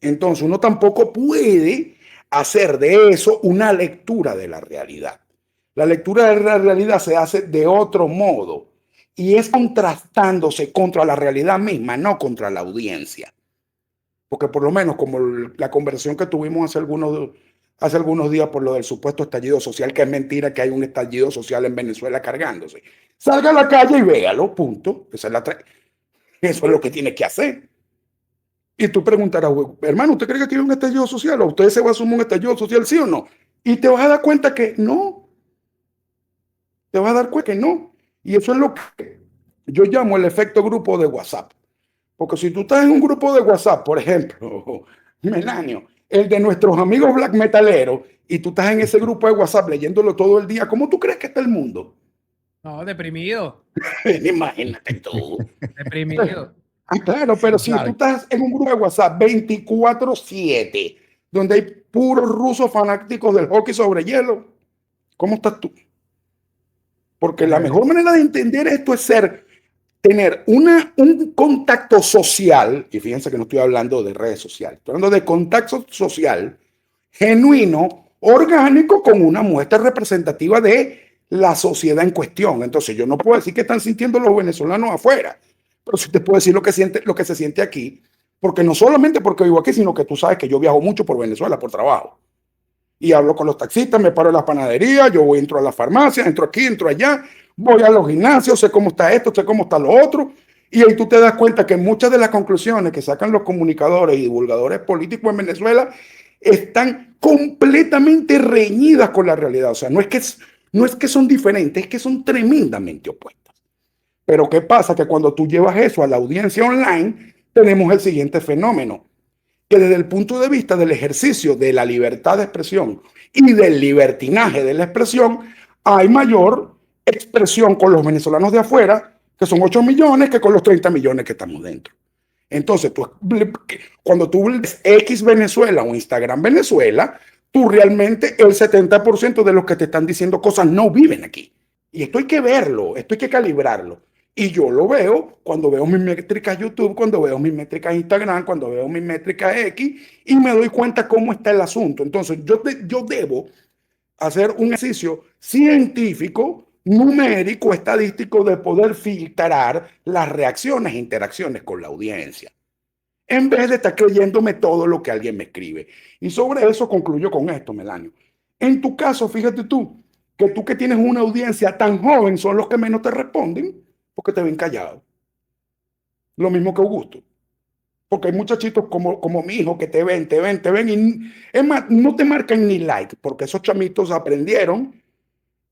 [SPEAKER 1] Entonces uno tampoco puede hacer de eso una lectura de la realidad. La lectura de la realidad se hace de otro modo y es contrastándose contra la realidad misma, no contra la audiencia. Porque por lo menos como la conversación que tuvimos hace algunos días por lo del supuesto estallido social, que es mentira que hay un estallido social en Venezuela cargándose. Salga a la calle y véalo, punto. Eso es lo que tiene que hacer. Y tú preguntarás, hermano, ¿usted cree que tiene un estallido social? ¿O usted se va a asumir un estallido social, sí o no? Y te vas a dar cuenta que no. Te vas a dar cuenta que no. Y eso es lo que yo llamo el efecto grupo de WhatsApp. Porque si tú estás en un grupo de WhatsApp, por ejemplo, Melanio, el de nuestros amigos black metaleros, y tú estás en ese grupo de WhatsApp leyéndolo todo el día, ¿cómo tú crees que está el mundo?
[SPEAKER 3] no, deprimido,
[SPEAKER 1] Imagínate tú.
[SPEAKER 3] deprimido.
[SPEAKER 1] Claro, pero si tú
[SPEAKER 2] Claro.
[SPEAKER 1] estás en un grupo de WhatsApp 24/7, donde hay puros rusos fanáticos del hockey sobre hielo, ¿cómo estás tú? Porque la mejor manera de entender esto es tener un contacto social, y fíjense que no estoy hablando de redes sociales, estoy hablando de contacto social genuino, orgánico, con una muestra representativa de la sociedad en cuestión. Entonces yo no puedo decir qué están sintiendo los venezolanos afuera, pero sí te puedo decir lo que se siente aquí, porque no solamente porque vivo aquí, sino que tú sabes que yo viajo mucho por Venezuela por trabajo. Y hablo con los taxistas, me paro en la panadería, entro a la farmacia, entro aquí, entro allá, voy a los gimnasios, sé cómo está esto, sé cómo está lo otro. Y ahí tú te das cuenta que muchas de las conclusiones que sacan los comunicadores y divulgadores políticos en Venezuela están completamente reñidas con la realidad. O sea, no es que son diferentes, es que son tremendamente opuestas. Pero ¿qué pasa? Que cuando tú llevas eso a la audiencia online, tenemos el siguiente fenómeno, que desde el punto de vista del ejercicio de la libertad de expresión y del libertinaje de la expresión, hay mayor expresión con los venezolanos de afuera, que son 8 millones, que con los 30 millones que estamos dentro. Entonces, cuando tú ves X Venezuela o Instagram Venezuela, tú realmente el 70% de los que te están diciendo cosas no viven aquí. Y esto hay que verlo, esto hay que calibrarlo. Y yo lo veo cuando veo mis métricas YouTube, cuando veo mis métricas Instagram, cuando veo mis métricas X, y me doy cuenta cómo está el asunto. Entonces, yo debo hacer un ejercicio científico, numérico, estadístico de poder filtrar las reacciones e interacciones con la audiencia, en vez de estar creyéndome todo lo que alguien me escribe. Y sobre eso concluyo con esto, Melanio. En tu caso, fíjate tú que tienes una audiencia tan joven son los que menos te responden porque te ven callado. Lo mismo que Augusto. Porque hay muchachitos como mi hijo que te ven y es más, no te marcan ni like, porque esos chamitos aprendieron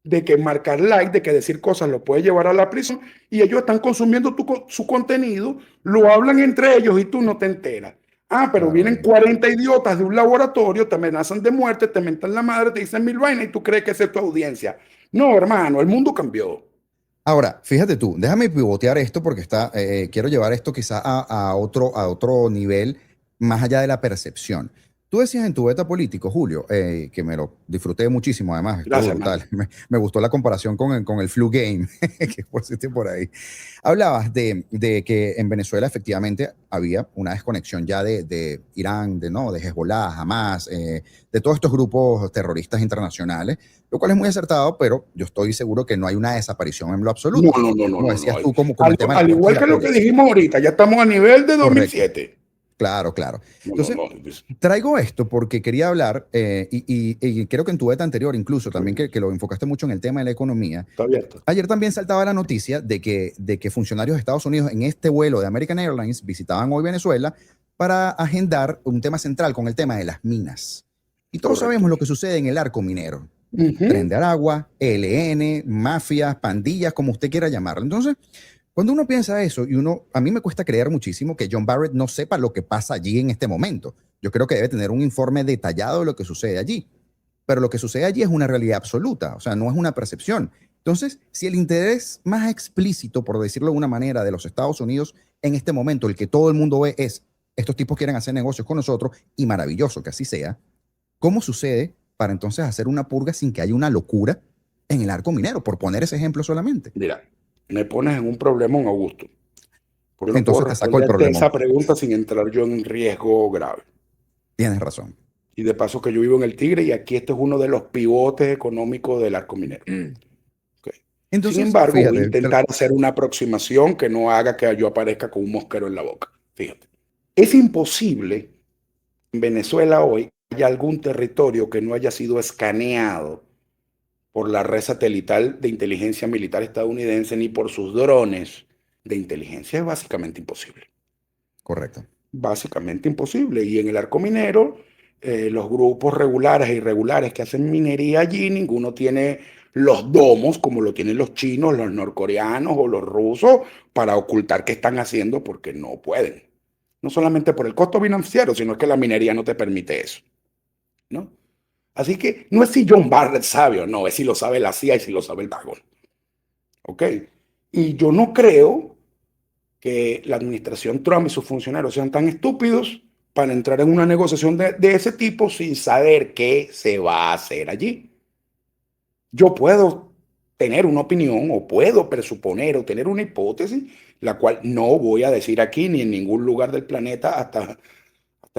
[SPEAKER 1] de que marcar like, de que decir cosas lo puede llevar a la prisión y ellos están consumiendo su contenido, lo hablan entre ellos y tú no te enteras. Ah, pero
[SPEAKER 2] Claro.
[SPEAKER 1] vienen 40 idiotas de un laboratorio, te amenazan de muerte, te mentan la madre, te dicen mil vainas y tú crees que esa es tu audiencia. No, hermano, el mundo cambió.
[SPEAKER 2] Ahora, fíjate tú, déjame pivotear esto porque quiero llevar esto quizá a otro nivel más allá de la percepción. Tú decías en tu beta político, Julio, que me lo disfruté muchísimo, además, estuvo
[SPEAKER 1] Gracias,
[SPEAKER 2] brutal.
[SPEAKER 1] hermano.
[SPEAKER 2] Me gustó la comparación con el flu game que pusiste por ahí. Hablabas de que en Venezuela efectivamente había una desconexión ya de Irán, ¿no? De Hezbollah, Hamas, de todos estos grupos terroristas internacionales, lo cual es muy acertado, pero yo estoy seguro que no hay una desaparición en lo
[SPEAKER 1] No,
[SPEAKER 2] absoluto.
[SPEAKER 1] no, no, no,
[SPEAKER 2] Como
[SPEAKER 1] no,
[SPEAKER 2] decías
[SPEAKER 1] no.
[SPEAKER 2] tú, como el tema de la
[SPEAKER 1] Al
[SPEAKER 2] guerra
[SPEAKER 1] igual que lo que
[SPEAKER 2] migratoria.
[SPEAKER 1] dijimos ahorita, ya estamos a nivel de
[SPEAKER 2] Correcto,
[SPEAKER 1] 2007.
[SPEAKER 2] claro, claro.
[SPEAKER 1] No, no,
[SPEAKER 2] Entonces,
[SPEAKER 1] no.
[SPEAKER 2] traigo esto porque quería hablar, y creo que en tu beta anterior incluso también que lo enfocaste mucho en el tema de la economía.
[SPEAKER 1] Está abierto.
[SPEAKER 2] Ayer también saltaba la noticia de que funcionarios de Estados Unidos en este vuelo de American Airlines visitaban hoy Venezuela para agendar un tema central con el tema de las minas. Y todos
[SPEAKER 1] Correcto.
[SPEAKER 2] sabemos lo que sucede en el arco minero. Tren
[SPEAKER 1] Ujú.
[SPEAKER 2] de Aragua, ELN, mafias, pandillas, como usted quiera llamarlo. Entonces, cuando uno piensa eso, a mí me cuesta creer muchísimo que John Barrett no sepa lo que pasa allí en este momento. Yo creo que debe tener un informe detallado de lo que sucede allí. Pero lo que sucede allí es una realidad absoluta, o sea, no es una percepción. Entonces, si el interés más explícito, por decirlo de una manera, de los Estados Unidos en este momento, el que todo el mundo ve es, estos tipos quieren hacer negocios con nosotros, y maravilloso que así sea, ¿cómo sucede para entonces hacer una purga sin que haya una locura en el arco minero? Por poner ese ejemplo solamente.
[SPEAKER 1] Mira, me pones en un problema, Augusto, porque no puedo
[SPEAKER 2] Entonces te saco el
[SPEAKER 1] responderte
[SPEAKER 2] problema.
[SPEAKER 1] esa pregunta sin entrar yo en riesgo grave.
[SPEAKER 2] Tienes razón.
[SPEAKER 1] Y de paso que yo vivo en el Tigre y aquí este es uno de los pivotes económicos del arco minero. Okay. Sin
[SPEAKER 2] Entonces,
[SPEAKER 1] embargo, voy a
[SPEAKER 2] fíjate,
[SPEAKER 1] intentar hacer una aproximación que no haga que yo aparezca con un mosquero en la boca. Fíjate. Es imposible en Venezuela hoy que haya algún territorio que no haya sido escaneado por la red satelital de inteligencia militar estadounidense ni por sus drones de inteligencia. Es básicamente imposible.
[SPEAKER 2] correcto.
[SPEAKER 1] Básicamente imposible. Y en el arco minero, los grupos regulares e irregulares que hacen minería allí, ninguno tiene los domos como lo tienen los chinos, los norcoreanos o los rusos para ocultar qué están haciendo porque no pueden. No solamente por el costo financiero, sino es que la minería no te permite eso, ¿no? Así que no es si John Barrett sabe o no, es si lo sabe la CIA y si lo sabe el Pagón. ¿Ok? Y yo no creo que la administración Trump y sus funcionarios sean tan estúpidos para entrar en una negociación de ese tipo sin saber qué se va a hacer allí. Yo puedo tener una opinión o puedo presuponer o tener una hipótesis, la cual no voy a decir aquí ni en ningún lugar del planeta hasta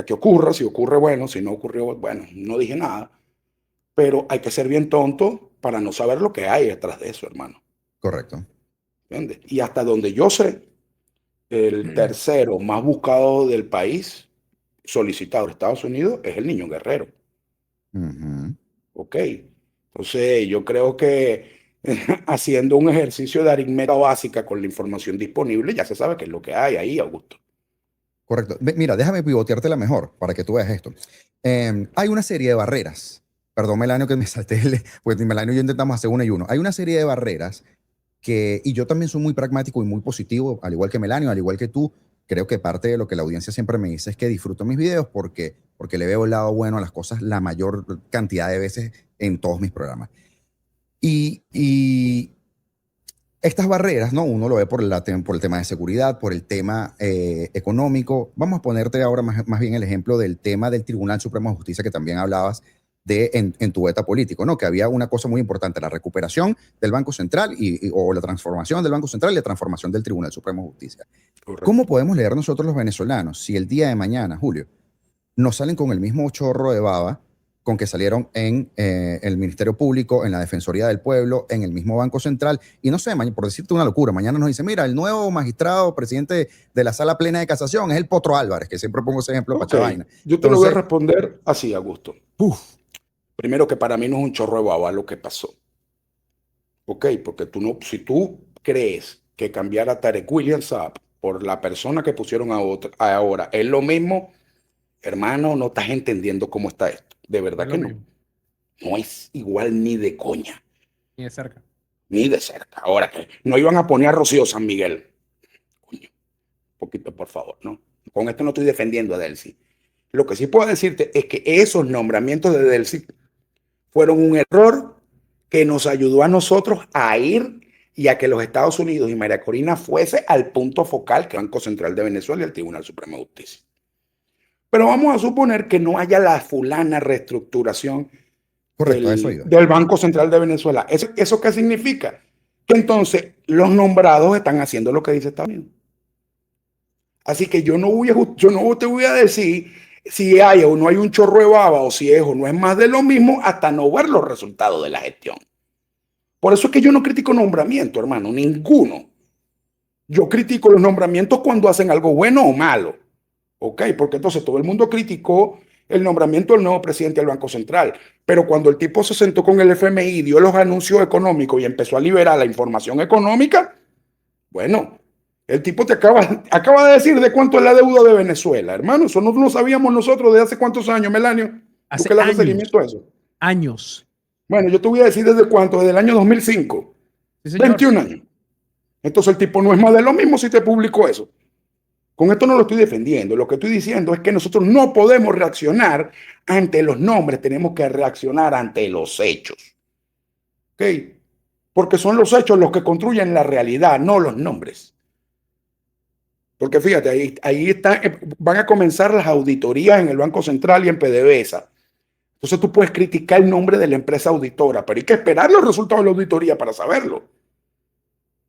[SPEAKER 1] que ocurra. Si ocurre, bueno, si no ocurrió, bueno, no dije nada. Pero hay que ser bien tonto para no saber lo que hay detrás de eso, hermano.
[SPEAKER 2] Correcto.
[SPEAKER 1] ¿Entiendes? Y hasta donde yo sé, el tercero más buscado del país, solicitado de Estados Unidos, es el niño guerrero.
[SPEAKER 2] Ujú.
[SPEAKER 1] ¿Ok? Entonces, yo creo que haciendo un ejercicio de aritmética básica con la información disponible, ya se sabe qué es lo que hay ahí, Augusto.
[SPEAKER 2] Correcto. Mira, déjame pivoteártela mejor para que tú veas esto. Hay una serie de barreras. Perdón, Melanio, que me salté, pues Melanio y yo intentamos hacer uno y uno. Hay una serie de barreras y yo también soy muy pragmático y muy positivo, al igual que Melanio, al igual que tú. Creo que parte de lo que la audiencia siempre me dice es que disfruto mis videos porque le veo el lado bueno a las cosas la mayor cantidad de veces en todos mis programas. Y estas barreras, ¿no? Uno lo ve por el tema de seguridad, por el tema económico. Vamos a ponerte ahora más bien el ejemplo del tema del Tribunal Supremo de Justicia que también hablabas en tu beta político, ¿no? Que había una cosa muy importante, la recuperación del Banco Central o la transformación del Banco Central y la transformación del Tribunal Supremo de Justicia.
[SPEAKER 1] Correcto.
[SPEAKER 2] ¿Cómo podemos leer nosotros los venezolanos si el día de mañana, Julio, nos salen con el mismo chorro de baba con que salieron en el Ministerio Público, en la Defensoría del Pueblo, en el mismo Banco Central, y no sé, por decirte una locura, mañana nos dice, mira, el nuevo magistrado presidente de la Sala Plena de Casación es el Potro Álvarez, que siempre pongo ese ejemplo para Chavaina?
[SPEAKER 1] Yo te lo voy a responder así, Augusto. Primero, que para mí no es un chorro de baba lo que pasó. Ok, porque si tú crees que cambiar a Tarek William Saab por la persona que pusieron ahora es lo mismo, hermano, no estás entendiendo cómo está esto. De verdad que no. No es igual ni de coña.
[SPEAKER 3] Ni de cerca.
[SPEAKER 1] Ni de cerca. Ahora que no iban a poner a Rocío San Miguel. Coño, un poquito, por favor, ¿no? Con esto no estoy defendiendo a Delcy. Lo que sí puedo decirte es que esos nombramientos de Delcy fueron un error que nos ayudó a nosotros a ir y a que los Estados Unidos y María Corina fuese al punto focal que Banco Central de Venezuela y el Tribunal Supremo de Justicia. Pero vamos a suponer que no haya la fulana reestructuración del Banco Central de Venezuela. ¿Eso qué significa? Que entonces los nombrados están haciendo lo que dice Estados Unidos. Así que yo no te voy a decir si hay o no hay un chorro de baba o si es o no es más de lo mismo hasta no ver los resultados de la gestión. Por eso es que yo no critico nombramiento, hermano, ninguno. Yo critico los nombramientos cuando hacen algo bueno o malo. ¿Ok? Porque entonces todo el mundo criticó el nombramiento del nuevo presidente del Banco Central. Pero cuando el tipo se sentó con el FMI, dio los anuncios económicos y empezó a liberar la información económica, bueno, el tipo te acaba de decir de cuánto es la deuda de Venezuela, hermano. Eso no lo sabíamos nosotros desde hace cuántos años, Melanio.
[SPEAKER 3] Hace
[SPEAKER 1] ¿Tú qué le haces seguimiento a eso?
[SPEAKER 3] Años.
[SPEAKER 1] Bueno, yo te voy a decir desde cuánto, desde el año 2005. Sí, 21 años. Entonces el tipo no es más de lo mismo si te publicó eso. Con esto no lo estoy defendiendo. Lo que estoy diciendo es que nosotros no podemos reaccionar ante los nombres, tenemos que reaccionar ante los hechos. ¿Ok? Porque son los hechos los que construyen la realidad, no los nombres. Porque fíjate, ahí van a comenzar las auditorías en el Banco Central y en PDVSA. Entonces tú puedes criticar el nombre de la empresa auditora, pero hay que esperar los resultados de la auditoría para saberlo.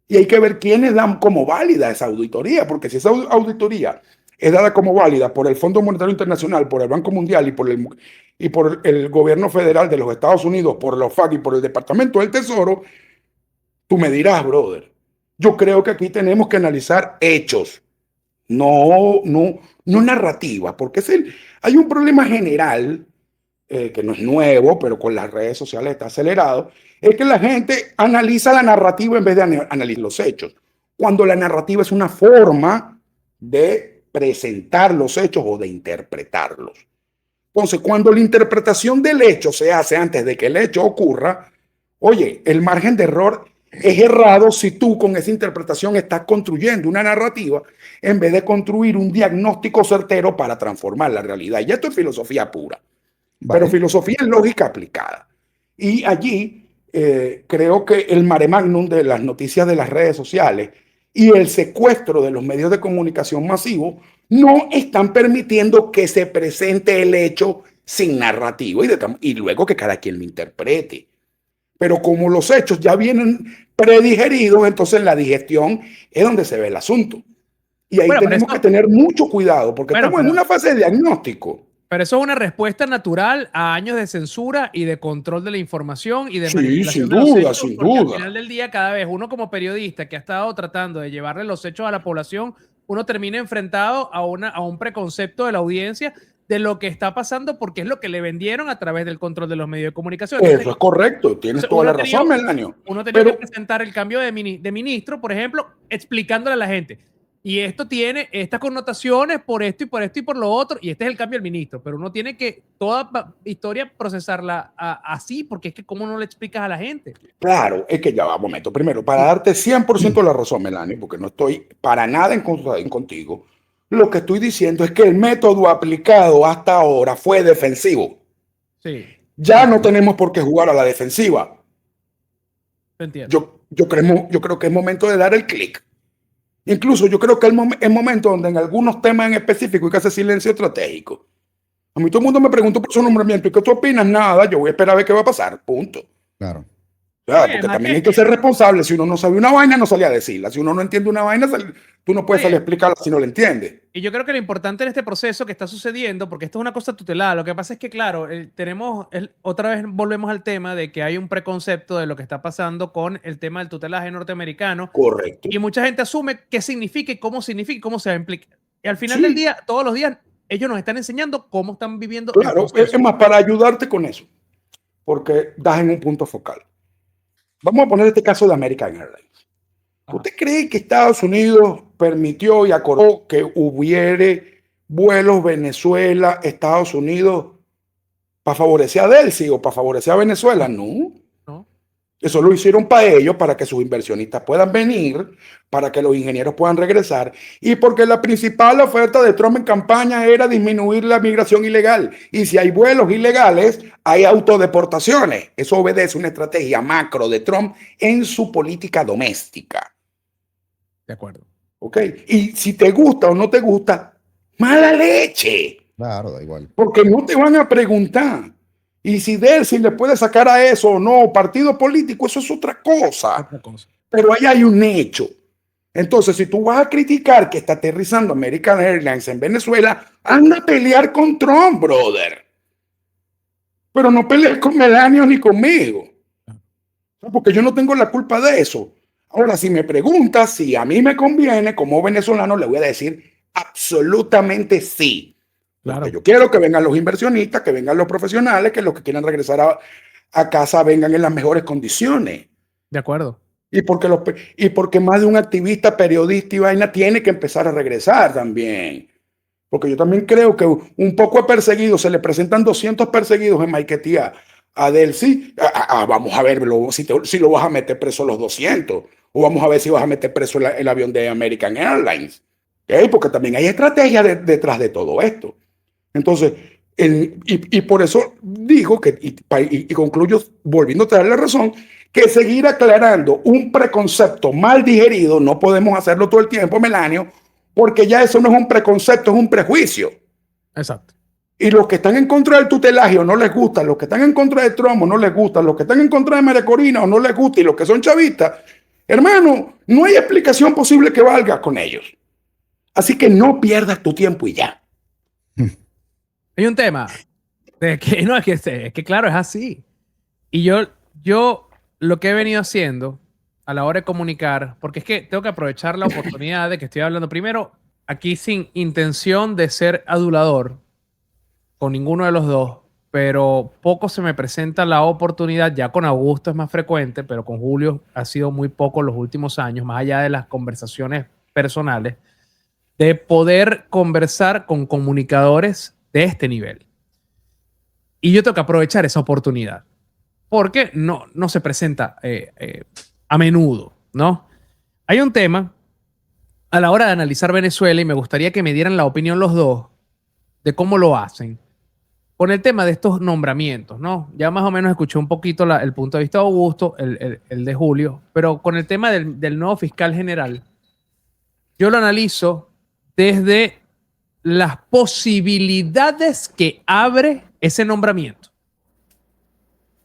[SPEAKER 1] Y hay que ver quiénes dan como válida esa auditoría, porque si esa auditoría es dada como válida por el Fondo Monetario Internacional, por el Banco Mundial y por el gobierno federal de los Estados Unidos, por la OFAC y por el Departamento del Tesoro, tú me dirás, brother, yo creo que aquí tenemos que analizar hechos, no narrativa, porque hay un problema general que no es nuevo, pero con las redes sociales está acelerado, es que la gente analiza la narrativa en vez de analizar los hechos, cuando la narrativa es una forma de presentar los hechos o de interpretarlos. Entonces, cuando la interpretación del hecho se hace antes de que el hecho ocurra, oye, el margen de error es errado si tú con esa interpretación estás construyendo una narrativa en vez de construir un diagnóstico certero para transformar la realidad. Y esto es filosofía pura. Vale. Pero filosofía es lógica aplicada. Y allí creo que el mare magnum de las noticias de las redes sociales y el secuestro de los medios de comunicación masivos no están permitiendo que se presente el hecho sin narrativa y luego que cada quien lo interprete. Pero como los hechos ya vienen predigeridos, entonces la digestión es donde se ve el asunto. Y ahí tenemos que tener mucho cuidado porque estamos en una fase de diagnóstico.
[SPEAKER 3] Pero eso es una respuesta natural a años de censura y de control de la información y de manipulación de los hechos.
[SPEAKER 1] Sin duda.
[SPEAKER 3] Al final del día, cada vez uno como periodista que ha estado tratando de llevarle los hechos a la población, uno termina enfrentado a un preconcepto de la audiencia de lo que está pasando porque es lo que le vendieron a través del control de los medios de comunicación.
[SPEAKER 1] Entonces, eso es correcto, tienes toda la razón, Melanio.
[SPEAKER 3] Uno tenía que presentar el cambio de ministro, por ejemplo, explicándole a la gente. Y esto tiene estas connotaciones por esto y por esto y por lo otro, y este es el cambio del ministro, pero uno tiene que toda historia procesarla así, porque es que cómo no le explicas a la gente.
[SPEAKER 1] Claro, es que ya va, un momento. Primero, para darte 100% la razón, Melanie, porque no estoy para nada en contra contigo, lo que estoy diciendo es que el método aplicado hasta ahora fue defensivo.
[SPEAKER 3] Sí.
[SPEAKER 1] Ya no tenemos por qué jugar a la defensiva.
[SPEAKER 3] Entiendo.
[SPEAKER 1] yo creo que es momento de dar el clic. Incluso yo creo que es momento donde en algunos temas en específico hay que hacer silencio estratégico. A mí todo el mundo me pregunta por su nombramiento. ¿Y qué tú opinas? Nada, yo voy a esperar a ver qué va a pasar. Punto.
[SPEAKER 2] Claro.
[SPEAKER 1] O sea,
[SPEAKER 3] Oye,
[SPEAKER 1] porque
[SPEAKER 3] más
[SPEAKER 1] también hay que ser responsable. Si uno no sabe una vaina, no sale a decirla. Si uno no entiende una vaina, tú no puedes
[SPEAKER 3] Oye,
[SPEAKER 1] salir a explicarla si no la entiendes.
[SPEAKER 3] y yo creo que lo importante en este proceso que está sucediendo, porque esto es una cosa tutelada, lo que pasa es que, claro, otra vez volvemos al tema de que hay un preconcepto de lo que está pasando con el tema del tutelaje norteamericano,
[SPEAKER 1] Correcto.
[SPEAKER 3] y mucha gente asume qué significa y cómo se va a implicar. Y al final del
[SPEAKER 1] Sí,
[SPEAKER 3] día, todos los días, ellos nos están enseñando cómo están viviendo el
[SPEAKER 1] claro. Es
[SPEAKER 3] proceso.
[SPEAKER 1] más, para ayudarte con eso, porque das en un punto focal. Vamos a poner este caso de American Airlines.
[SPEAKER 3] Ajá.
[SPEAKER 1] ¿Usted cree que Estados Unidos permitió y acordó que hubiere vuelos Venezuela-Estados Unidos para favorecer a Delcy o para favorecer a Venezuela? No.
[SPEAKER 3] ¿No?
[SPEAKER 1] Eso lo hicieron para ellos, para que sus inversionistas puedan venir, para que los ingenieros puedan regresar y porque la principal oferta de Trump en campaña era disminuir la migración ilegal. Y si hay vuelos ilegales, hay autodeportaciones. Eso obedece una estrategia macro de Trump en su política doméstica.
[SPEAKER 3] De acuerdo.
[SPEAKER 1] ¿Ok? Y si te gusta o no te gusta, mala leche.
[SPEAKER 2] Claro, da igual.
[SPEAKER 1] Porque no te van a preguntar. Y si Delcy le puede sacar a eso o no, partido político, eso es otra cosa.
[SPEAKER 3] Otra cosa.
[SPEAKER 1] Pero ahí hay un hecho. Entonces, si tú vas a criticar que está aterrizando American Airlines en Venezuela, anda a pelear con Trump, brother. Pero no pelees con Melania ni conmigo. Porque yo no tengo la culpa de eso. Ahora, si me preguntas si a mí me conviene como venezolano, le voy a decir absolutamente sí.
[SPEAKER 3] Claro.
[SPEAKER 1] Porque yo quiero que vengan los inversionistas, que vengan los profesionales, que los que quieran regresar a casa vengan en las mejores condiciones.
[SPEAKER 3] De acuerdo.
[SPEAKER 1] Y porque más de un activista, periodista y vaina tiene que empezar a regresar también. Porque yo también creo que un poco de perseguidos, se le presentan 200 perseguidos en Maiquetía a Delcy. Vamos a ver si lo vas a meter preso los 200. O vamos a ver si vas a meter preso el avión de American Airlines. ¿Okay? Porque también hay estrategia detrás de todo esto. Entonces, y por eso digo que, y concluyo volviéndote a dar la razón, que seguir aclarando un preconcepto mal digerido, no podemos hacerlo todo el tiempo, Melanio, porque ya eso no es un preconcepto, es un prejuicio.
[SPEAKER 3] Exacto.
[SPEAKER 1] Y los que están en contra del tutelaje o no les gusta, los que están en contra de Trump o no les gusta, los que están en contra de María Corina o no les gusta y los que son chavistas, hermano, no hay explicación posible que valga con ellos. Así que no pierdas tu tiempo y ya.
[SPEAKER 3] Hay un tema de que no es que claro, es así. Y yo lo que he venido haciendo a la hora de comunicar, porque es que tengo que aprovechar la oportunidad de que estoy hablando primero aquí sin intención de ser adulador con ninguno de los dos, pero poco se me presenta la oportunidad, ya con Augusto es más frecuente, pero con Julio ha sido muy poco los últimos años, más allá de las conversaciones personales, de poder conversar con comunicadores de este nivel. Y yo tengo que aprovechar esa oportunidad, porque no se presenta a menudo, ¿no? Hay un tema a la hora de analizar Venezuela y me gustaría que me dieran la opinión los dos de cómo lo hacen con el tema de estos nombramientos, ¿no? Ya más o menos escuché un poquito el punto de vista de Augusto, el de Julio, pero con el tema del nuevo fiscal general, yo lo analizo desde las posibilidades que abre ese nombramiento.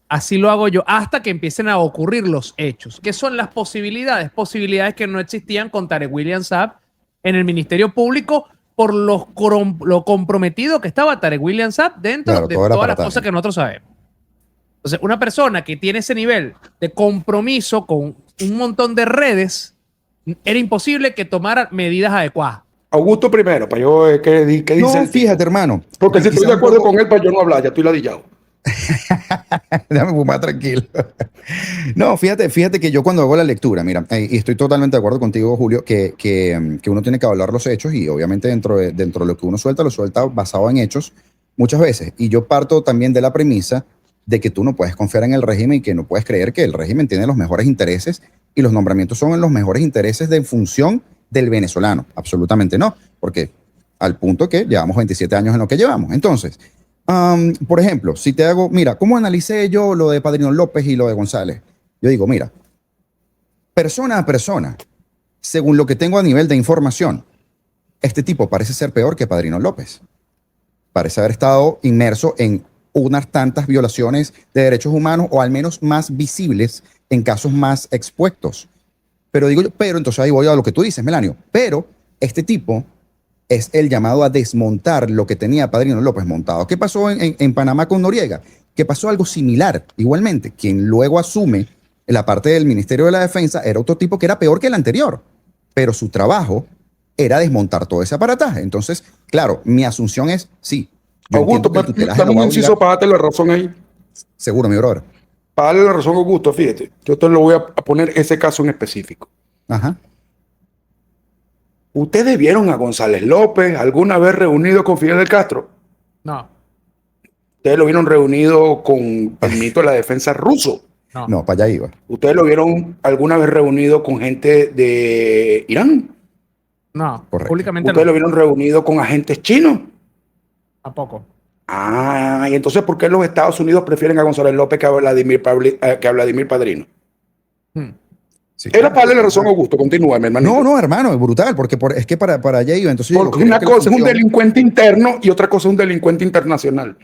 [SPEAKER 3] Así lo hago yo, hasta que empiecen a ocurrir los hechos. ¿Qué son las posibilidades? Posibilidades que no existían con Tarek William Saab en el Ministerio Público por lo comprometido que estaba Tarek William Saab dentro de todas las cosas que nosotros sabemos. Entonces, una persona que tiene ese nivel de compromiso con un montón de redes, era imposible que tomara medidas adecuadas.
[SPEAKER 1] Augusto primero, para yo, ¿qué dice?
[SPEAKER 2] No, fíjate, hermano.
[SPEAKER 1] Porque si estoy de acuerdo con él, para yo no hablar, ya estoy ladillado.
[SPEAKER 2] Déjame fumar tranquilo. No, fíjate que yo cuando hago la lectura, mira, y estoy totalmente de acuerdo contigo, Julio, que uno tiene que evaluar los hechos y obviamente dentro de lo que uno suelta, lo suelta basado en hechos muchas veces. Y yo parto también de la premisa de que tú no puedes confiar en el régimen y que no puedes creer que el régimen tiene los mejores intereses y los nombramientos son en los mejores intereses de función del venezolano. Absolutamente no, porque al punto que llevamos 27 años en lo que llevamos. Entonces, por ejemplo, si te hago, mira, ¿cómo analicé yo lo de Padrino López y lo de González? Yo digo, mira, persona a persona, según lo que tengo a nivel de información, este tipo parece ser peor que Padrino López. Parece haber estado inmerso en unas tantas violaciones de derechos humanos o al menos más visibles en casos más expuestos. Pero entonces ahí voy a lo que tú dices, Melanio. Pero este tipo es el llamado a desmontar lo que tenía Padrino López montado. ¿Qué pasó en Panamá con Noriega? Que pasó algo similar. Igualmente, quien luego asume la parte del Ministerio de la Defensa era otro tipo que era peor que el anterior. Pero su trabajo era desmontar todo ese aparataje. Entonces, claro, mi asunción es, sí, yo
[SPEAKER 1] Augusto,
[SPEAKER 2] entiendo que el tutelaje
[SPEAKER 1] dame
[SPEAKER 2] lo
[SPEAKER 1] un
[SPEAKER 2] va a
[SPEAKER 1] inciso
[SPEAKER 2] obligar.
[SPEAKER 1] para darte la razón ahí.
[SPEAKER 2] Seguro, mi brother.
[SPEAKER 1] Para darle la razón a Augusto, fíjate. Yo te lo voy a poner ese caso en específico.
[SPEAKER 2] Ajá.
[SPEAKER 1] ¿Ustedes vieron a González López alguna vez reunido con Fidel Castro?
[SPEAKER 3] No,
[SPEAKER 1] ¿Ustedes lo vieron reunido con el ministro de la Defensa ruso?
[SPEAKER 3] no.
[SPEAKER 2] No, para allá iba.
[SPEAKER 1] ¿Ustedes lo vieron alguna vez reunido con gente de Irán?
[SPEAKER 3] No,
[SPEAKER 2] Correcto.
[SPEAKER 3] públicamente
[SPEAKER 1] ¿Ustedes
[SPEAKER 3] no,
[SPEAKER 1] lo vieron reunido con agentes chinos?
[SPEAKER 3] tampoco.
[SPEAKER 1] Ah, y entonces, ¿por qué los Estados Unidos prefieren a González López que a Vladimir Padrino?
[SPEAKER 3] Hmm.
[SPEAKER 2] Sí,
[SPEAKER 1] Era
[SPEAKER 2] claro.
[SPEAKER 1] para darle la razón a Augusto. Continúa, mi hermanito.
[SPEAKER 2] No, no, hermano, es brutal, porque es que para allá iba. Entonces, yo
[SPEAKER 1] Porque
[SPEAKER 2] creo
[SPEAKER 1] una
[SPEAKER 2] que la
[SPEAKER 1] cosa es un
[SPEAKER 2] función-
[SPEAKER 1] delincuente interno y otra cosa es un delincuente internacional.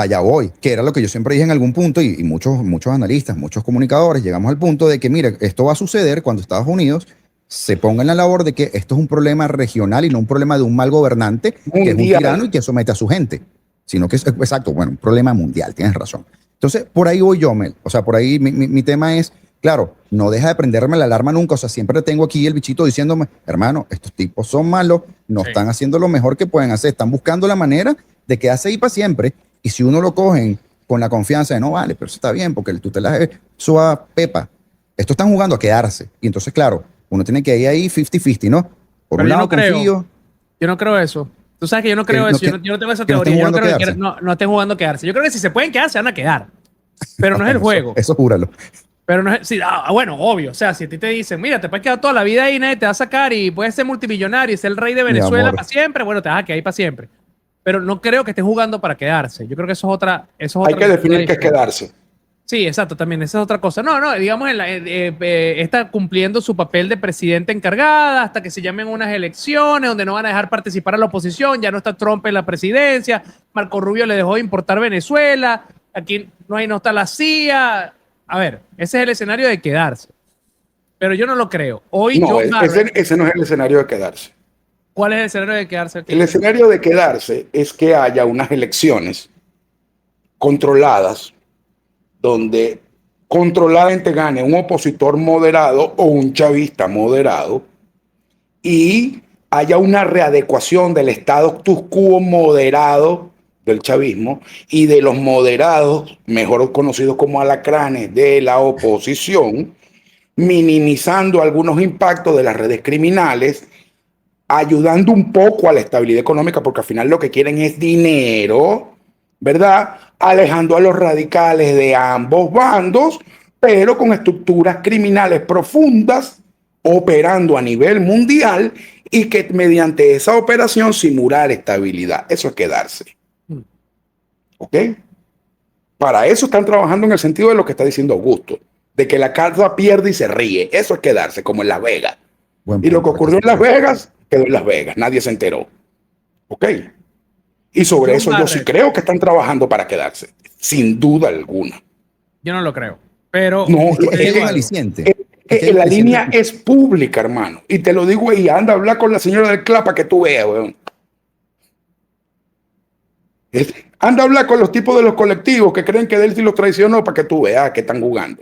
[SPEAKER 2] Ya voy, que era lo que yo siempre dije en algún punto, y muchos analistas, muchos comunicadores, llegamos al punto de que, mire, esto va a suceder cuando Estados Unidos se ponga en la labor de que esto es un problema regional y no un problema de un mal gobernante que es un
[SPEAKER 1] Mundial.
[SPEAKER 2] tirano y que somete a su gente, sino que es, exacto, bueno, un problema mundial, tienes razón. Entonces, por ahí voy yo, Mel. O sea, por ahí mi tema es, claro, no deja de prenderme la alarma nunca. O sea, siempre tengo aquí el bichito diciéndome, hermano, estos tipos son malos, no
[SPEAKER 3] Sí.
[SPEAKER 2] están haciendo lo mejor que pueden hacer, están buscando la manera de quedarse ahí para siempre. Y si uno lo cogen con la confianza de no vale, pero eso está bien, porque el tutelaje suba pepa. Estos están jugando a quedarse. Y entonces, claro, uno tiene que ir ahí 50-50, ¿no? Por
[SPEAKER 3] Pero
[SPEAKER 2] un
[SPEAKER 3] yo
[SPEAKER 2] lado
[SPEAKER 3] no creo.
[SPEAKER 2] confío.
[SPEAKER 3] Yo no creo eso. Tú sabes que yo no creo
[SPEAKER 2] no
[SPEAKER 3] eso.
[SPEAKER 2] que-
[SPEAKER 3] Yo no tengo esa
[SPEAKER 2] que no estén
[SPEAKER 3] teoría. Yo no
[SPEAKER 2] jugando a
[SPEAKER 3] creo que
[SPEAKER 2] quedarse.
[SPEAKER 3] no estén jugando a quedarse. Yo creo que si se pueden quedar, se van a quedar. Pero no es el juego.
[SPEAKER 2] Eso júralo.
[SPEAKER 3] Pero no es, sí, bueno, obvio. O sea, si a ti te dicen, mira, te puedes quedar toda la vida ahí, nadie te va a sacar y puedes ser multimillonario y ser el rey de Venezuela
[SPEAKER 2] amor.
[SPEAKER 3] para siempre, bueno, te vas a quedar ahí para siempre. Pero no creo que estés jugando para quedarse. Yo creo que eso es otra.
[SPEAKER 1] Hay que definir qué es quedarse.
[SPEAKER 3] Sí, exacto, también esa es otra cosa. No, digamos, está cumpliendo su papel de presidente encargada hasta que se llamen unas elecciones donde no van a dejar participar a la oposición, ya no está Trump en la presidencia, Marco Rubio le dejó de importar Venezuela, aquí no está la CIA. A ver, ese es el escenario de quedarse. Pero yo no lo creo. Hoy
[SPEAKER 1] No,
[SPEAKER 3] John Barrett,
[SPEAKER 1] ese no es el escenario de quedarse.
[SPEAKER 3] ¿cuál es el escenario de quedarse aquí?
[SPEAKER 1] El escenario de quedarse es que haya unas elecciones controladas donde controladamente gane un opositor moderado o un chavista moderado y haya una readecuación del status quo moderado del chavismo y de los moderados, mejor conocidos como alacranes de la oposición, minimizando algunos impactos de las redes criminales, ayudando un poco a la estabilidad económica, porque al final lo que quieren es dinero, ¿verdad? Alejando a los radicales de ambos bandos, pero con estructuras criminales profundas, operando a nivel mundial y que mediante esa operación simular estabilidad. Eso es quedarse. ¿Ok? Para eso están trabajando en el sentido de lo que está diciendo Augusto, de que la carta pierde y se ríe. Eso es quedarse, como en Las Vegas.
[SPEAKER 2] Buen
[SPEAKER 1] Y lo que
[SPEAKER 2] punto,
[SPEAKER 1] ocurrió en Las Vegas, quedó en Las Vegas. Nadie se enteró. ¿Ok? Y sobre
[SPEAKER 3] John
[SPEAKER 1] eso yo sí
[SPEAKER 3] Barrett.
[SPEAKER 1] creo que están trabajando para quedarse. Sin duda alguna.
[SPEAKER 3] Yo no lo creo. Pero
[SPEAKER 1] No,
[SPEAKER 2] Es que
[SPEAKER 3] te
[SPEAKER 2] hay
[SPEAKER 3] digo
[SPEAKER 2] un
[SPEAKER 3] algo.
[SPEAKER 2] aliciente. Es que hay un
[SPEAKER 1] La
[SPEAKER 2] aliciente.
[SPEAKER 1] línea es pública, hermano. Y te lo digo ahí, anda a hablar con la señora del CLAP para que tú veas, weón. Anda a hablar con los tipos de los colectivos que creen que Delcy los traicionó para que tú veas que están jugando.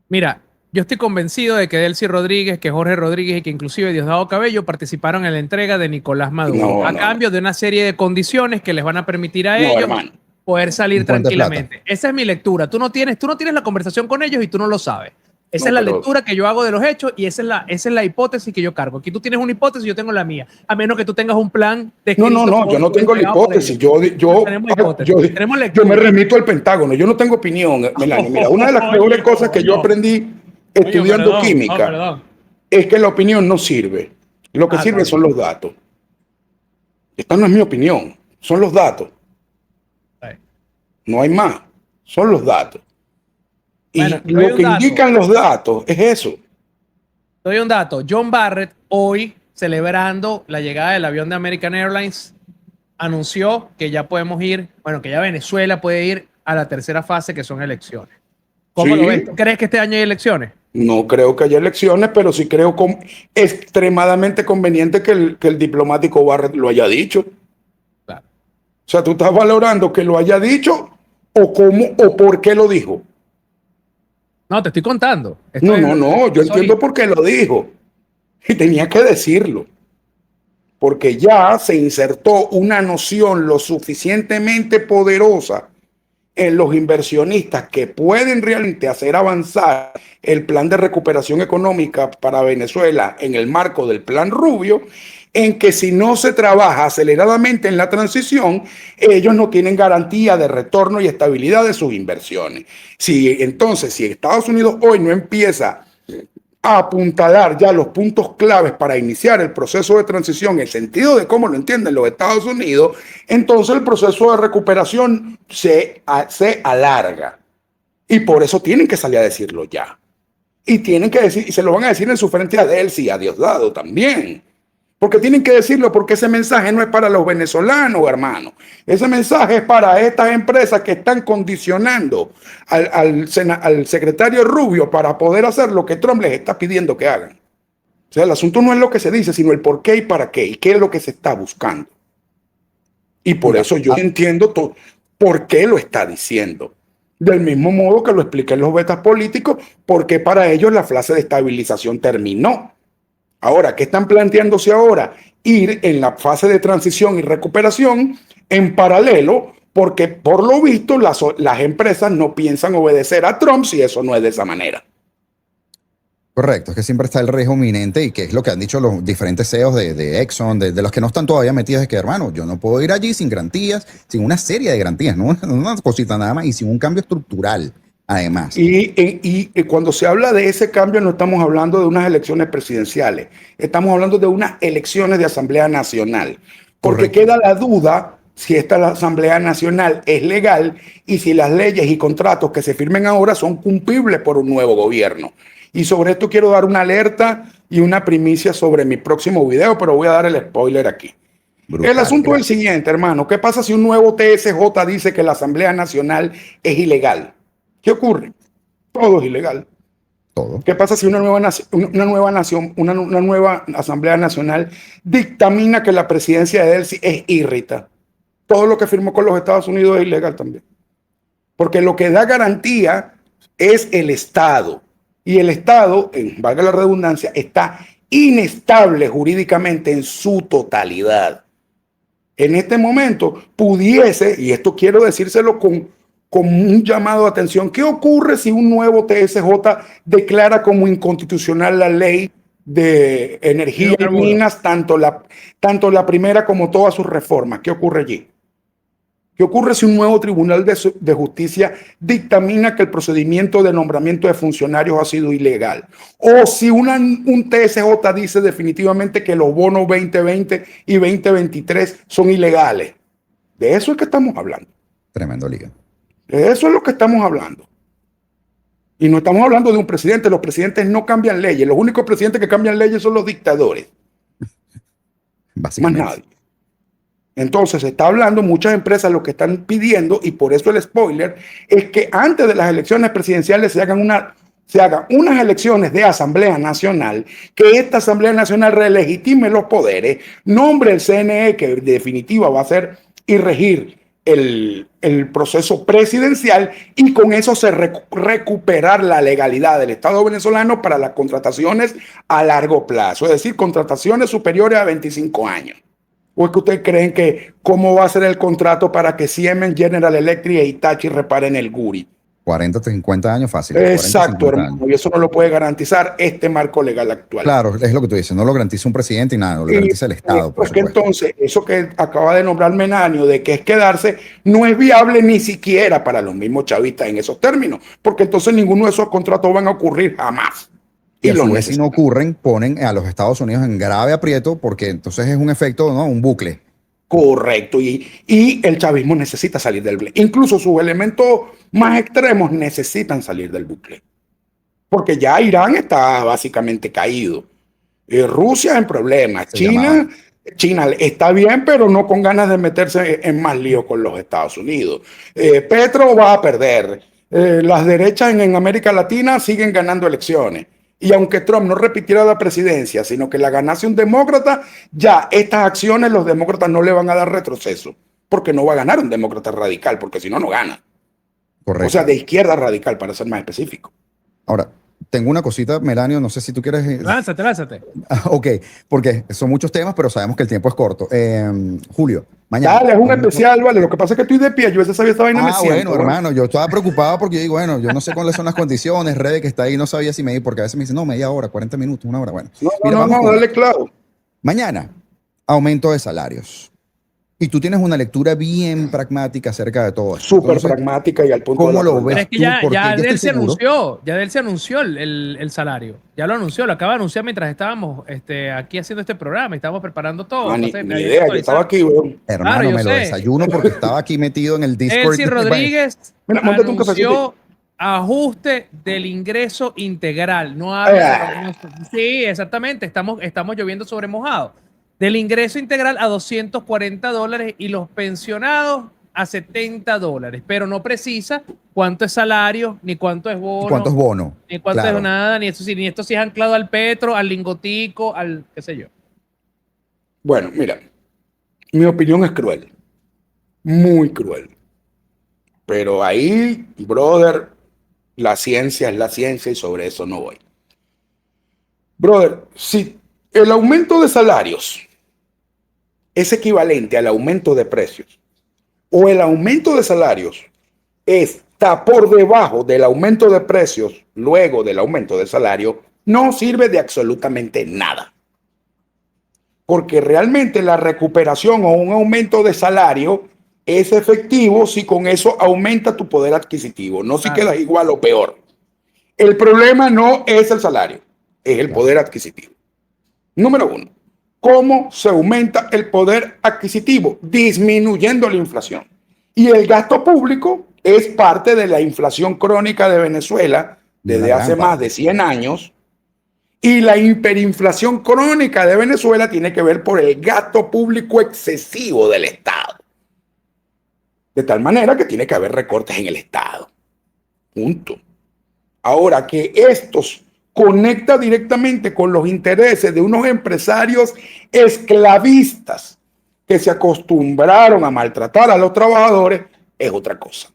[SPEAKER 3] Mira, yo estoy convencido de que Delcy Rodríguez, que Jorge Rodríguez y que inclusive Diosdado Cabello participaron en la entrega de Nicolás Maduro a cambio de una serie de condiciones que les van a permitir a ellos
[SPEAKER 1] hermano.
[SPEAKER 3] poder salir
[SPEAKER 2] Un puente de
[SPEAKER 3] tranquilamente. Esa es mi lectura. Tú no tienes la conversación con ellos y tú no lo sabes. Esa
[SPEAKER 1] No,
[SPEAKER 3] es la
[SPEAKER 1] pero-
[SPEAKER 3] lectura que yo hago de los hechos y esa es la hipótesis que yo cargo. Aquí tú tienes una hipótesis y yo tengo la mía. A menos que tú tengas un plan
[SPEAKER 1] No,
[SPEAKER 3] descrito
[SPEAKER 1] yo no tengo la
[SPEAKER 3] entregado por
[SPEAKER 1] hipótesis.
[SPEAKER 3] ellos. Tenemos hipótesis. Tenemos lectura.
[SPEAKER 1] Yo me remito al Pentágono. Yo no tengo opinión, Melanie. Mira, una de las mejores cosas que yo aprendí estudiando química es que la opinión no sirve. Lo que sirve son los datos. Esta no es mi opinión, son los datos. No hay más, son los datos. Y
[SPEAKER 3] Bueno, pero hay
[SPEAKER 1] lo
[SPEAKER 3] un
[SPEAKER 1] que
[SPEAKER 3] dato.
[SPEAKER 1] indican los datos es eso.
[SPEAKER 3] Doy un dato. John Barrett, hoy, celebrando la llegada del avión de American Airlines, anunció que ya podemos ir, bueno, que ya Venezuela puede ir a la tercera fase, que son elecciones. ¿Cómo lo ves? ¿Tú crees que este año hay elecciones?
[SPEAKER 1] No creo que haya elecciones, pero sí creo extremadamente conveniente que el diplomático Barrett lo haya dicho.
[SPEAKER 3] Claro.
[SPEAKER 1] O sea, tú estás valorando que lo haya dicho o cómo o por qué lo dijo.
[SPEAKER 3] No, te estoy contando.
[SPEAKER 1] No, yo entiendo por qué lo dijo. Y tenía que decirlo. Porque ya se insertó una noción lo suficientemente poderosa en los inversionistas que pueden realmente hacer avanzar el plan de recuperación económica para Venezuela en el marco del plan Rubio, en que si no se trabaja aceleradamente en la transición, ellos no tienen garantía de retorno y estabilidad de sus inversiones. Entonces, si Estados Unidos hoy no empieza a apuntalar ya los puntos claves para iniciar el proceso de transición en el sentido de cómo lo entienden los Estados Unidos, entonces el proceso de recuperación se alarga. Y por eso tienen que salir a decirlo ya. Y tienen que decir, y se lo van a decir en su frente a Delcy y a Diosdado también. Porque tienen que decirlo, porque ese mensaje no es para los venezolanos, hermano. Ese mensaje es para estas empresas que están condicionando al secretario Rubio para poder hacer lo que Trump les está pidiendo que hagan. O sea, el asunto no es lo que se dice, sino el por qué y para qué, y qué es lo que se está buscando. Y por eso yo entiendo por qué lo está diciendo. Del mismo modo que lo expliqué en los betas políticos, porque para ellos la fase de estabilización terminó. Ahora, ¿qué están planteándose ahora? Ir en la fase de transición y recuperación en paralelo, porque por lo visto las empresas no piensan obedecer a Trump si eso no es de esa manera.
[SPEAKER 2] Correcto, es que siempre está el riesgo inminente y que es lo que han dicho los diferentes CEOs de Exxon, de los que no están todavía metidos, es que, hermano, yo no puedo ir allí sin garantías, sin una serie de garantías, no una cosita nada más, y sin un cambio estructural. Además.
[SPEAKER 1] Y cuando se habla de ese cambio no estamos hablando de unas elecciones presidenciales, estamos hablando de unas elecciones de Asamblea Nacional, porque
[SPEAKER 2] Correcto.
[SPEAKER 1] queda la duda si esta Asamblea Nacional es legal y si las leyes y contratos que se firmen ahora son cumplibles por un nuevo gobierno. Y sobre esto quiero dar una alerta y una primicia sobre mi próximo video, pero voy a dar el spoiler aquí. Brutal, el asunto es el siguiente, hermano. ¿Qué pasa si un nuevo TSJ dice que la Asamblea Nacional es ilegal? ¿Qué ocurre? Todo es ilegal.
[SPEAKER 2] Todo.
[SPEAKER 1] ¿Qué pasa si una nueva Asamblea Nacional dictamina que la presidencia de Delcy es irrita? Todo lo que firmó con los Estados Unidos es ilegal también. Porque lo que da garantía es el Estado. Y el Estado, valga la redundancia, está inestable jurídicamente en su totalidad. En este momento pudiese, y esto quiero decírselo con un llamado de atención, ¿qué ocurre si un nuevo TSJ declara como inconstitucional la ley de energía y minas, tanto la primera como todas sus reformas? ¿Qué ocurre allí? ¿Qué ocurre si un nuevo tribunal de justicia dictamina que el procedimiento de nombramiento de funcionarios ha sido ilegal? O si un TSJ dice definitivamente que los bonos 2020 y 2023 son ilegales. De eso es que estamos hablando.
[SPEAKER 2] Tremendo lío.
[SPEAKER 1] De eso es lo que estamos hablando. Y no estamos hablando de un presidente. Los presidentes no cambian leyes. Los únicos presidentes que cambian leyes son los dictadores.
[SPEAKER 2] Básicamente.
[SPEAKER 1] Más nadie. Entonces se está hablando, muchas empresas lo que están pidiendo, y por eso el spoiler, es que antes de las elecciones presidenciales se hagan unas elecciones de Asamblea Nacional, que esta Asamblea Nacional relegitime los poderes, nombre el CNE, que en definitiva va a ser y regir el proceso presidencial, y con eso se recuperar la legalidad del Estado venezolano para las contrataciones a largo plazo, es decir, contrataciones superiores a 25 años. ¿O es que ustedes creen que cómo va a ser el contrato para que Siemens, General Electric e Hitachi reparen el Guri?
[SPEAKER 2] 40, 50 años fácil.
[SPEAKER 1] Exacto, hermano. Y eso no lo puede garantizar este marco legal actual.
[SPEAKER 2] Claro, es lo que tú dices. No lo garantiza un presidente y nada, lo garantiza el Estado.
[SPEAKER 1] Porque entonces, eso que acaba de nombrar Melanio, de que es quedarse, no es viable ni siquiera para los mismos chavistas en esos términos. Porque entonces ninguno de esos contratos van a ocurrir jamás.
[SPEAKER 2] Y a su vez, si no ocurren, ponen a los Estados Unidos en grave aprieto, porque entonces es un efecto, ¿no? Un bucle.
[SPEAKER 1] Correcto. Y el chavismo necesita salir del bucle. Incluso sus elementos más extremos necesitan salir del bucle. porque ya Irán está básicamente caído. Rusia en problemas. China está bien, pero no con ganas de meterse en más lío con los Estados Unidos. Petro va a perder. Las derechas en América Latina siguen ganando elecciones. Y aunque Trump no repitiera la presidencia, sino que la ganase un demócrata, ya estas acciones los demócratas no le van a dar retroceso, porque no va a ganar un demócrata radical, porque si no, no gana.
[SPEAKER 2] Correcto.
[SPEAKER 1] O sea, de izquierda radical, para ser más específico.
[SPEAKER 2] Ahora, tengo una cosita, Melanio, no sé si tú quieres...
[SPEAKER 3] Lánzate.
[SPEAKER 2] Ok, porque son muchos temas, pero sabemos que el tiempo es corto. Julio, mañana.
[SPEAKER 1] Dale, es un especial, vale. Lo que pasa es que estoy de pie. Yo esa sabía esta vaina me siento.
[SPEAKER 2] Bueno, hermano, yo estaba preocupado porque yo digo, bueno, yo no sé cuáles son las condiciones, Rede que está ahí, no sabía si me ir, porque a veces me dicen, no, media hora, 40 minutos, una hora. Bueno,
[SPEAKER 1] No, dale claro.
[SPEAKER 2] Mañana, aumento de salarios. Y tú tienes una lectura bien pragmática acerca de todo esto.
[SPEAKER 1] Súper pragmática y al punto
[SPEAKER 2] ¿cómo
[SPEAKER 1] de la
[SPEAKER 2] lo ves?
[SPEAKER 3] Pero es que ya Adel se anunció el salario. Ya lo anunció, lo acaba de anunciar mientras estábamos aquí haciendo este programa y estábamos preparando todo.
[SPEAKER 1] Ni idea, yo estaba aquí, weón.
[SPEAKER 2] Hermano,
[SPEAKER 3] Claro,
[SPEAKER 2] me lo desayuno porque estaba aquí metido en el Discord.
[SPEAKER 3] Elsie Rodríguez
[SPEAKER 1] Mira, montate un cafecito.
[SPEAKER 3] anunció ajuste del ingreso integral. No habla. Sí, exactamente. Estamos lloviendo sobre mojado. Del ingreso integral a $240 y los pensionados a $70, pero no precisa cuánto es salario, ni cuánto es bono.
[SPEAKER 2] ¿Cuánto es bono?
[SPEAKER 3] Ni cuánto es nada, ni esto sí es anclado al petro, al lingotico, al qué sé yo.
[SPEAKER 1] Bueno, mira, mi opinión es cruel, muy cruel. Pero ahí, brother, la ciencia es la ciencia y sobre eso no voy. Brother, si el aumento de salarios es equivalente al aumento de precios o el aumento de salarios está por debajo del aumento de precios luego del aumento de salario, no sirve de absolutamente nada. Porque realmente la recuperación o un aumento de salario es efectivo si con eso aumenta tu poder adquisitivo, no si quedas igual o peor. El problema no es el salario, es el poder adquisitivo. Número uno, ¿cómo se aumenta el poder adquisitivo? Disminuyendo la inflación. Y el gasto público es parte de la inflación crónica de Venezuela desde hace más de 100 años. Y la hiperinflación crónica de Venezuela tiene que ver por el gasto público excesivo del Estado. De tal manera que tiene que haber recortes en el Estado. Punto. Ahora que estos conecta directamente con los intereses de unos empresarios esclavistas que se acostumbraron a maltratar a los trabajadores, es otra cosa.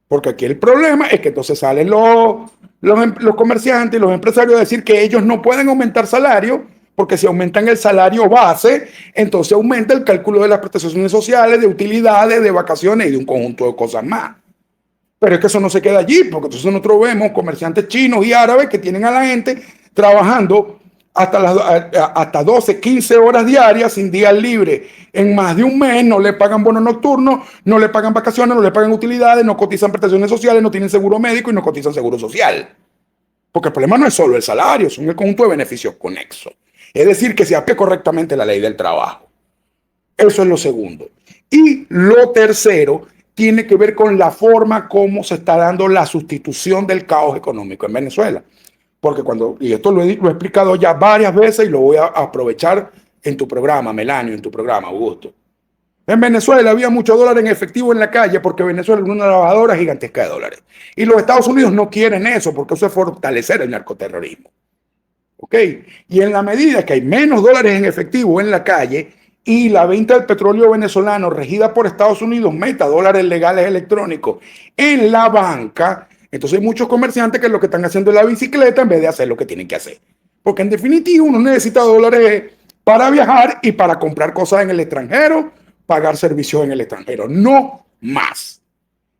[SPEAKER 1] Porque aquí el problema es que entonces salen los comerciantes y los empresarios a decir que ellos no pueden aumentar salario, porque si aumentan el salario base, entonces aumenta el cálculo de las prestaciones sociales, de utilidades, de vacaciones y de un conjunto de cosas más. Pero es que eso no se queda allí, porque entonces nosotros vemos comerciantes chinos y árabes que tienen a la gente trabajando hasta 12, 15 horas diarias sin días libres. En más de un mes no le pagan bonos nocturnos, no le pagan vacaciones, no le pagan utilidades, no cotizan prestaciones sociales, no tienen seguro médico y no cotizan seguro social. Porque el problema no es solo el salario, son el conjunto de beneficios conexos. Es decir, que se aplique correctamente la ley del trabajo. Eso es lo segundo. Y lo tercero tiene que ver con la forma como se está dando la sustitución del caos económico en Venezuela. Porque y esto lo he explicado ya varias veces y lo voy a aprovechar en tu programa, Melanio, en tu programa, Augusto. En Venezuela había mucho dólar en efectivo en la calle porque Venezuela es una lavadora gigantesca de dólares. Y los Estados Unidos no quieren eso porque eso es fortalecer el narcoterrorismo. ¿Ok? Y en la medida que hay menos dólares en efectivo en la calle y la venta del petróleo venezolano regida por Estados Unidos meta dólares legales electrónicos en la banca, entonces hay muchos comerciantes que lo que están haciendo es la bicicleta en vez de hacer lo que tienen que hacer. Porque en definitiva uno necesita dólares para viajar y para comprar cosas en el extranjero, pagar servicios en el extranjero, no más.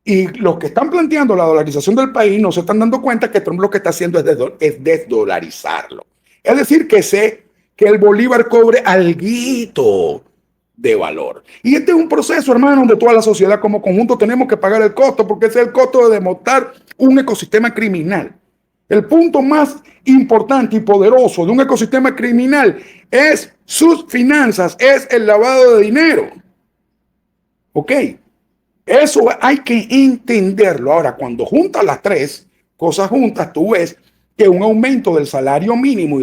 [SPEAKER 1] Y los que están planteando la dolarización del país no se están dando cuenta que Trump lo que está haciendo es desdolarizarlo. Es decir, que el bolívar cobre alguito de valor. Y este es un proceso, hermano, donde toda la sociedad como conjunto tenemos que pagar el costo, porque ese es el costo de desmontar un ecosistema criminal. El punto más importante y poderoso de un ecosistema criminal es sus finanzas, es el lavado de dinero. ¿Ok? Eso hay que entenderlo. Ahora, cuando juntas las tres, cosas juntas, tú ves que un aumento del salario mínimo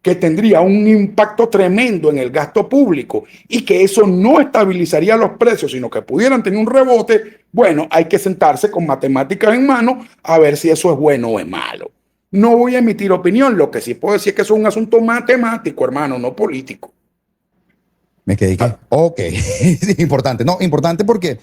[SPEAKER 1] que tendría un impacto tremendo en el gasto público y que eso no estabilizaría los precios, sino que pudieran tener un rebote, bueno, hay que sentarse con matemáticas en mano a ver si eso es bueno o es malo. No voy a emitir opinión, lo que sí puedo decir es que eso es un asunto matemático, hermano, no político.
[SPEAKER 2] Me quedé que, ok, sí, importante. No, importante porque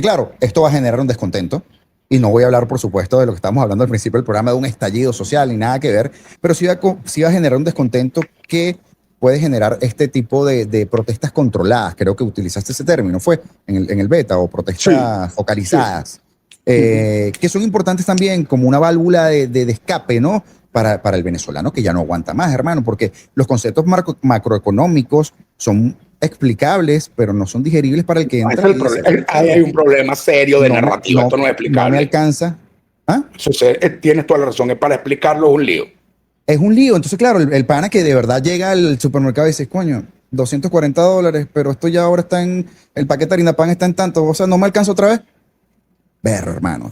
[SPEAKER 2] claro, esto va a generar un descontento. Y no voy a hablar, por supuesto, de lo que estamos hablando al principio del programa, de un estallido social ni nada que ver, pero sí va a generar un descontento que puede generar este tipo de protestas controladas. Creo que utilizaste ese término, fue en el beta, o protestas focalizadas, que son importantes también como una válvula de escape, ¿no? Para el venezolano que ya no aguanta más, hermano, porque los conceptos macroeconómicos son explicables, pero no son digeribles para el que entra.
[SPEAKER 1] Ahí hay un problema serio de narrativa, esto no es explicable.
[SPEAKER 2] No me alcanza. ¿Ah?
[SPEAKER 1] Tienes toda la razón, es para explicarlo es un lío.
[SPEAKER 2] Es un lío, entonces claro, el pana que de verdad llega al supermercado y dice, coño, $240, pero esto ya ahora está el paquete de harina pan está en tanto, o sea, no me alcanza otra vez. Ver, hermano,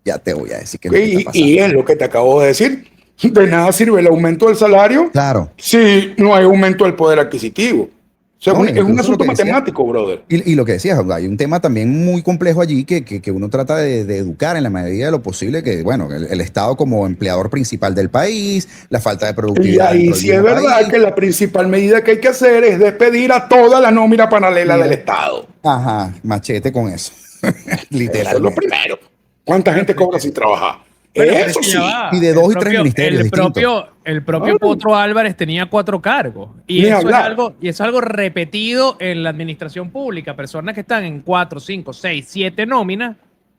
[SPEAKER 2] ya te voy a decir que
[SPEAKER 1] y es lo que te acabo de decir. De nada sirve el aumento del salario,
[SPEAKER 2] claro,
[SPEAKER 1] si no hay aumento del poder adquisitivo. O sea, no, es un asunto matemático, brother.
[SPEAKER 2] Y lo que decías, hay un tema también muy complejo allí que uno trata de educar en la medida de lo posible, que bueno, el Estado como empleador principal del país, la falta de productividad.
[SPEAKER 1] Y ahí sí es verdad que la principal medida que hay que hacer es despedir a toda la nómina paralela del Estado.
[SPEAKER 2] Ajá, machete con eso. Literalmente.
[SPEAKER 1] Eso es lo primero. ¿Cuánta gente cobra sin trabajar?
[SPEAKER 3] Bueno,
[SPEAKER 1] eso sí.
[SPEAKER 2] Y de dos y tres ministerios
[SPEAKER 3] el propio Potro Álvarez tenía 4 cargos. Y eso es algo repetido en la administración pública. Personas que están en 4, 5, 6, 7 nóminas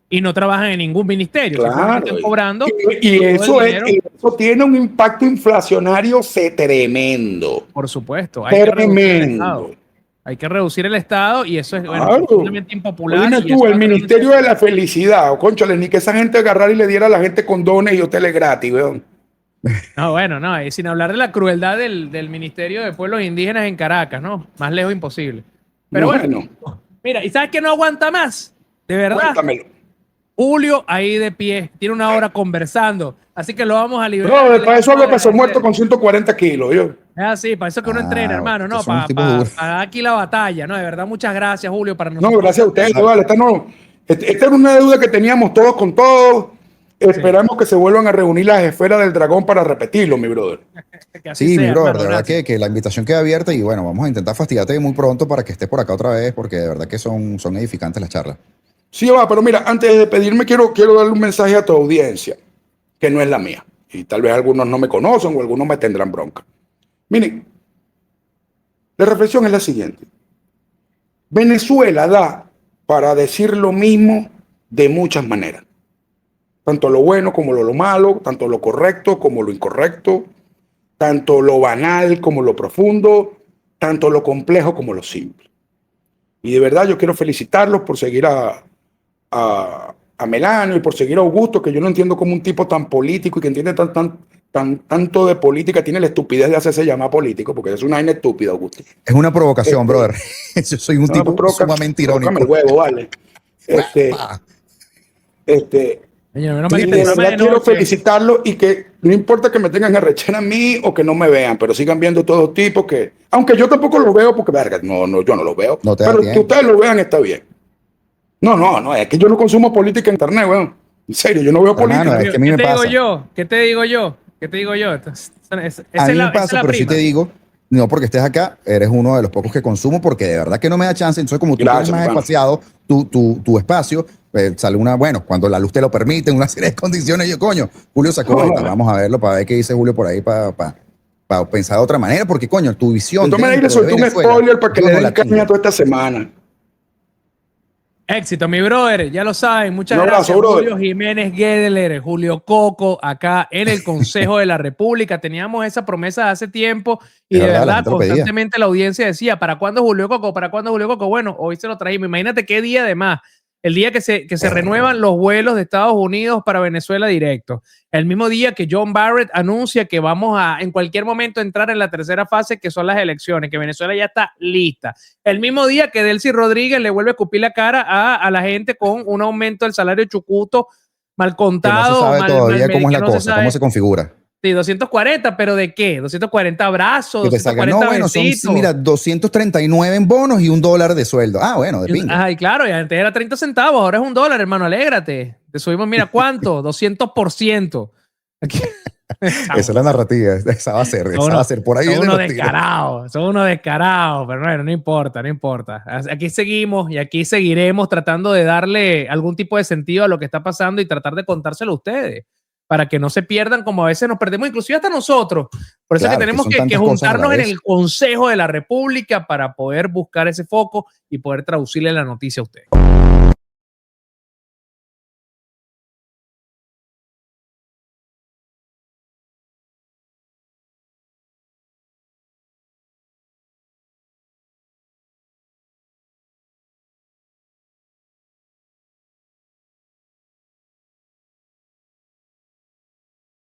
[SPEAKER 3] y no trabajan en ningún ministerio.
[SPEAKER 1] Claro.
[SPEAKER 3] Están cobrando.
[SPEAKER 1] Y eso tiene un impacto inflacionario tremendo.
[SPEAKER 3] Por supuesto.
[SPEAKER 1] Tremendo.
[SPEAKER 3] Hay que reducir el Estado y eso es simplemente impopular.
[SPEAKER 1] Dime tú, el Ministerio de la Felicidad, o cónchale, ni que esa gente agarrara y le diera a la gente condones y hoteles gratis, weón.
[SPEAKER 3] No, bueno, no, sin hablar de la crueldad del Ministerio de Pueblos Indígenas en Caracas, ¿no? Más lejos imposible. Pero bueno, mira, ¿y sabes qué no aguanta más? De verdad.
[SPEAKER 1] Cuéntamelo.
[SPEAKER 3] Julio ahí de pie, tiene una hora conversando, así que lo vamos a liberar.
[SPEAKER 1] No, para eso hablo peso muerto con 140 kilos, yo.
[SPEAKER 3] Sí, para eso que uno entrena, hermano, ¿no? Para aquí la batalla, ¿no? De verdad, muchas gracias, Julio, para nosotros.
[SPEAKER 1] No, gracias a ustedes, vale. Esta era una deuda que teníamos todos con todos. Esperamos que se vuelvan a reunir las esferas del dragón para repetirlo, mi brother.
[SPEAKER 2] Sí, mi brother, de verdad que la invitación queda abierta y bueno, vamos a intentar fastidiarte muy pronto para que estés por acá otra vez, porque de verdad que son edificantes las charlas.
[SPEAKER 1] Sí, va, pero mira, antes de despedirme, quiero darle un mensaje a tu audiencia, que no es la mía. Y tal vez algunos no me conocen o algunos me tendrán bronca. Miren, la reflexión es la siguiente. Venezuela da para decir lo mismo de muchas maneras. Tanto lo bueno como lo malo, tanto lo correcto como lo incorrecto, tanto lo banal como lo profundo, tanto lo complejo como lo simple. Y de verdad yo quiero felicitarlos por seguir a Melano y por seguir a Augusto, que yo no entiendo cómo un tipo tan político y que entiende tanto de política tiene la estupidez de hacerse llamar político, porque es una vaina estúpida, Augusto.
[SPEAKER 2] Es una provocación, brother. Yo soy un tipo sumamente irónico.
[SPEAKER 1] El huevo, vale. Quiero felicitarlo y que no importa que me tengan que rechazar a mí o que no me vean, pero sigan viendo todos tipos que, aunque yo tampoco los veo porque, verga, yo no los veo, pero que ustedes lo vean está bien. No, es que yo no consumo política en internet, weón. En serio, yo no veo política.
[SPEAKER 2] Es que a mí me pasa.
[SPEAKER 3] ¿Qué te digo yo?
[SPEAKER 2] A mí me pasa, pero sí te digo, no porque estés acá, eres uno de los pocos que consumo porque de verdad que no me da chance. Entonces, como tú tienes más espaciado tu espacio, sale cuando la luz te lo permite, en una serie de condiciones, yo, coño, Julio sacó esta, vamos a verlo para ver qué dice Julio por ahí, para pensar de otra manera, porque, coño, tu visión.
[SPEAKER 1] Entonces, le solté un spoiler para que le den caña toda esta semana.
[SPEAKER 3] Éxito, mi brother, ya lo saben. Muchas gracias, Julio Jiménez Gedler, Julio Coco, acá en el Consejo de la República. Teníamos esa promesa de hace tiempo y de verdad constantemente la audiencia decía, ¿para cuándo Julio Coco? ¿Para cuándo Julio Coco? Bueno, hoy se lo trajimos. Imagínate qué día además. El día que se renuevan los vuelos de Estados Unidos para Venezuela directo. El mismo día que John Barrett anuncia que vamos a en cualquier momento entrar en la tercera fase, que son las elecciones, que Venezuela ya está lista. El mismo día que Delcy Rodríguez le vuelve a escupir la cara a la gente con un aumento del salario chucuto mal
[SPEAKER 2] Que no
[SPEAKER 3] contado,
[SPEAKER 2] se sabe
[SPEAKER 3] mal
[SPEAKER 2] todavía cómo es la
[SPEAKER 3] que no se
[SPEAKER 2] cosa,
[SPEAKER 3] sabe.
[SPEAKER 2] cómo se configura.
[SPEAKER 3] Sí, 240, pero ¿de qué? 240 abrazos,
[SPEAKER 2] Que te salga, no,
[SPEAKER 3] 240
[SPEAKER 2] bueno, son,
[SPEAKER 3] besitos.
[SPEAKER 2] mira, 239 en bonos y $1 de sueldo. Ah, bueno, de pinga.
[SPEAKER 3] Ay, claro, y antes era 30 centavos, ahora es $1, hermano, alégrate. Te subimos, mira, ¿cuánto? 200%.
[SPEAKER 2] Esa es la narrativa, esa va a ser, por ahí
[SPEAKER 3] son
[SPEAKER 2] vienen
[SPEAKER 3] unos
[SPEAKER 2] los tiros.
[SPEAKER 3] descarados, son unos descarados, pero bueno, no importa, no importa. Aquí seguimos y aquí seguiremos tratando de darle algún tipo de sentido a lo que está pasando y tratar de contárselo a ustedes, para que no se pierdan como a veces nos perdemos, inclusive hasta nosotros. Por eso es
[SPEAKER 2] Claro,
[SPEAKER 3] que tenemos
[SPEAKER 2] son
[SPEAKER 3] que
[SPEAKER 2] tantas cosas a la
[SPEAKER 3] juntarnos en
[SPEAKER 2] vez.
[SPEAKER 3] el Consejo de la República para poder buscar ese foco y poder traducirle la noticia a ustedes.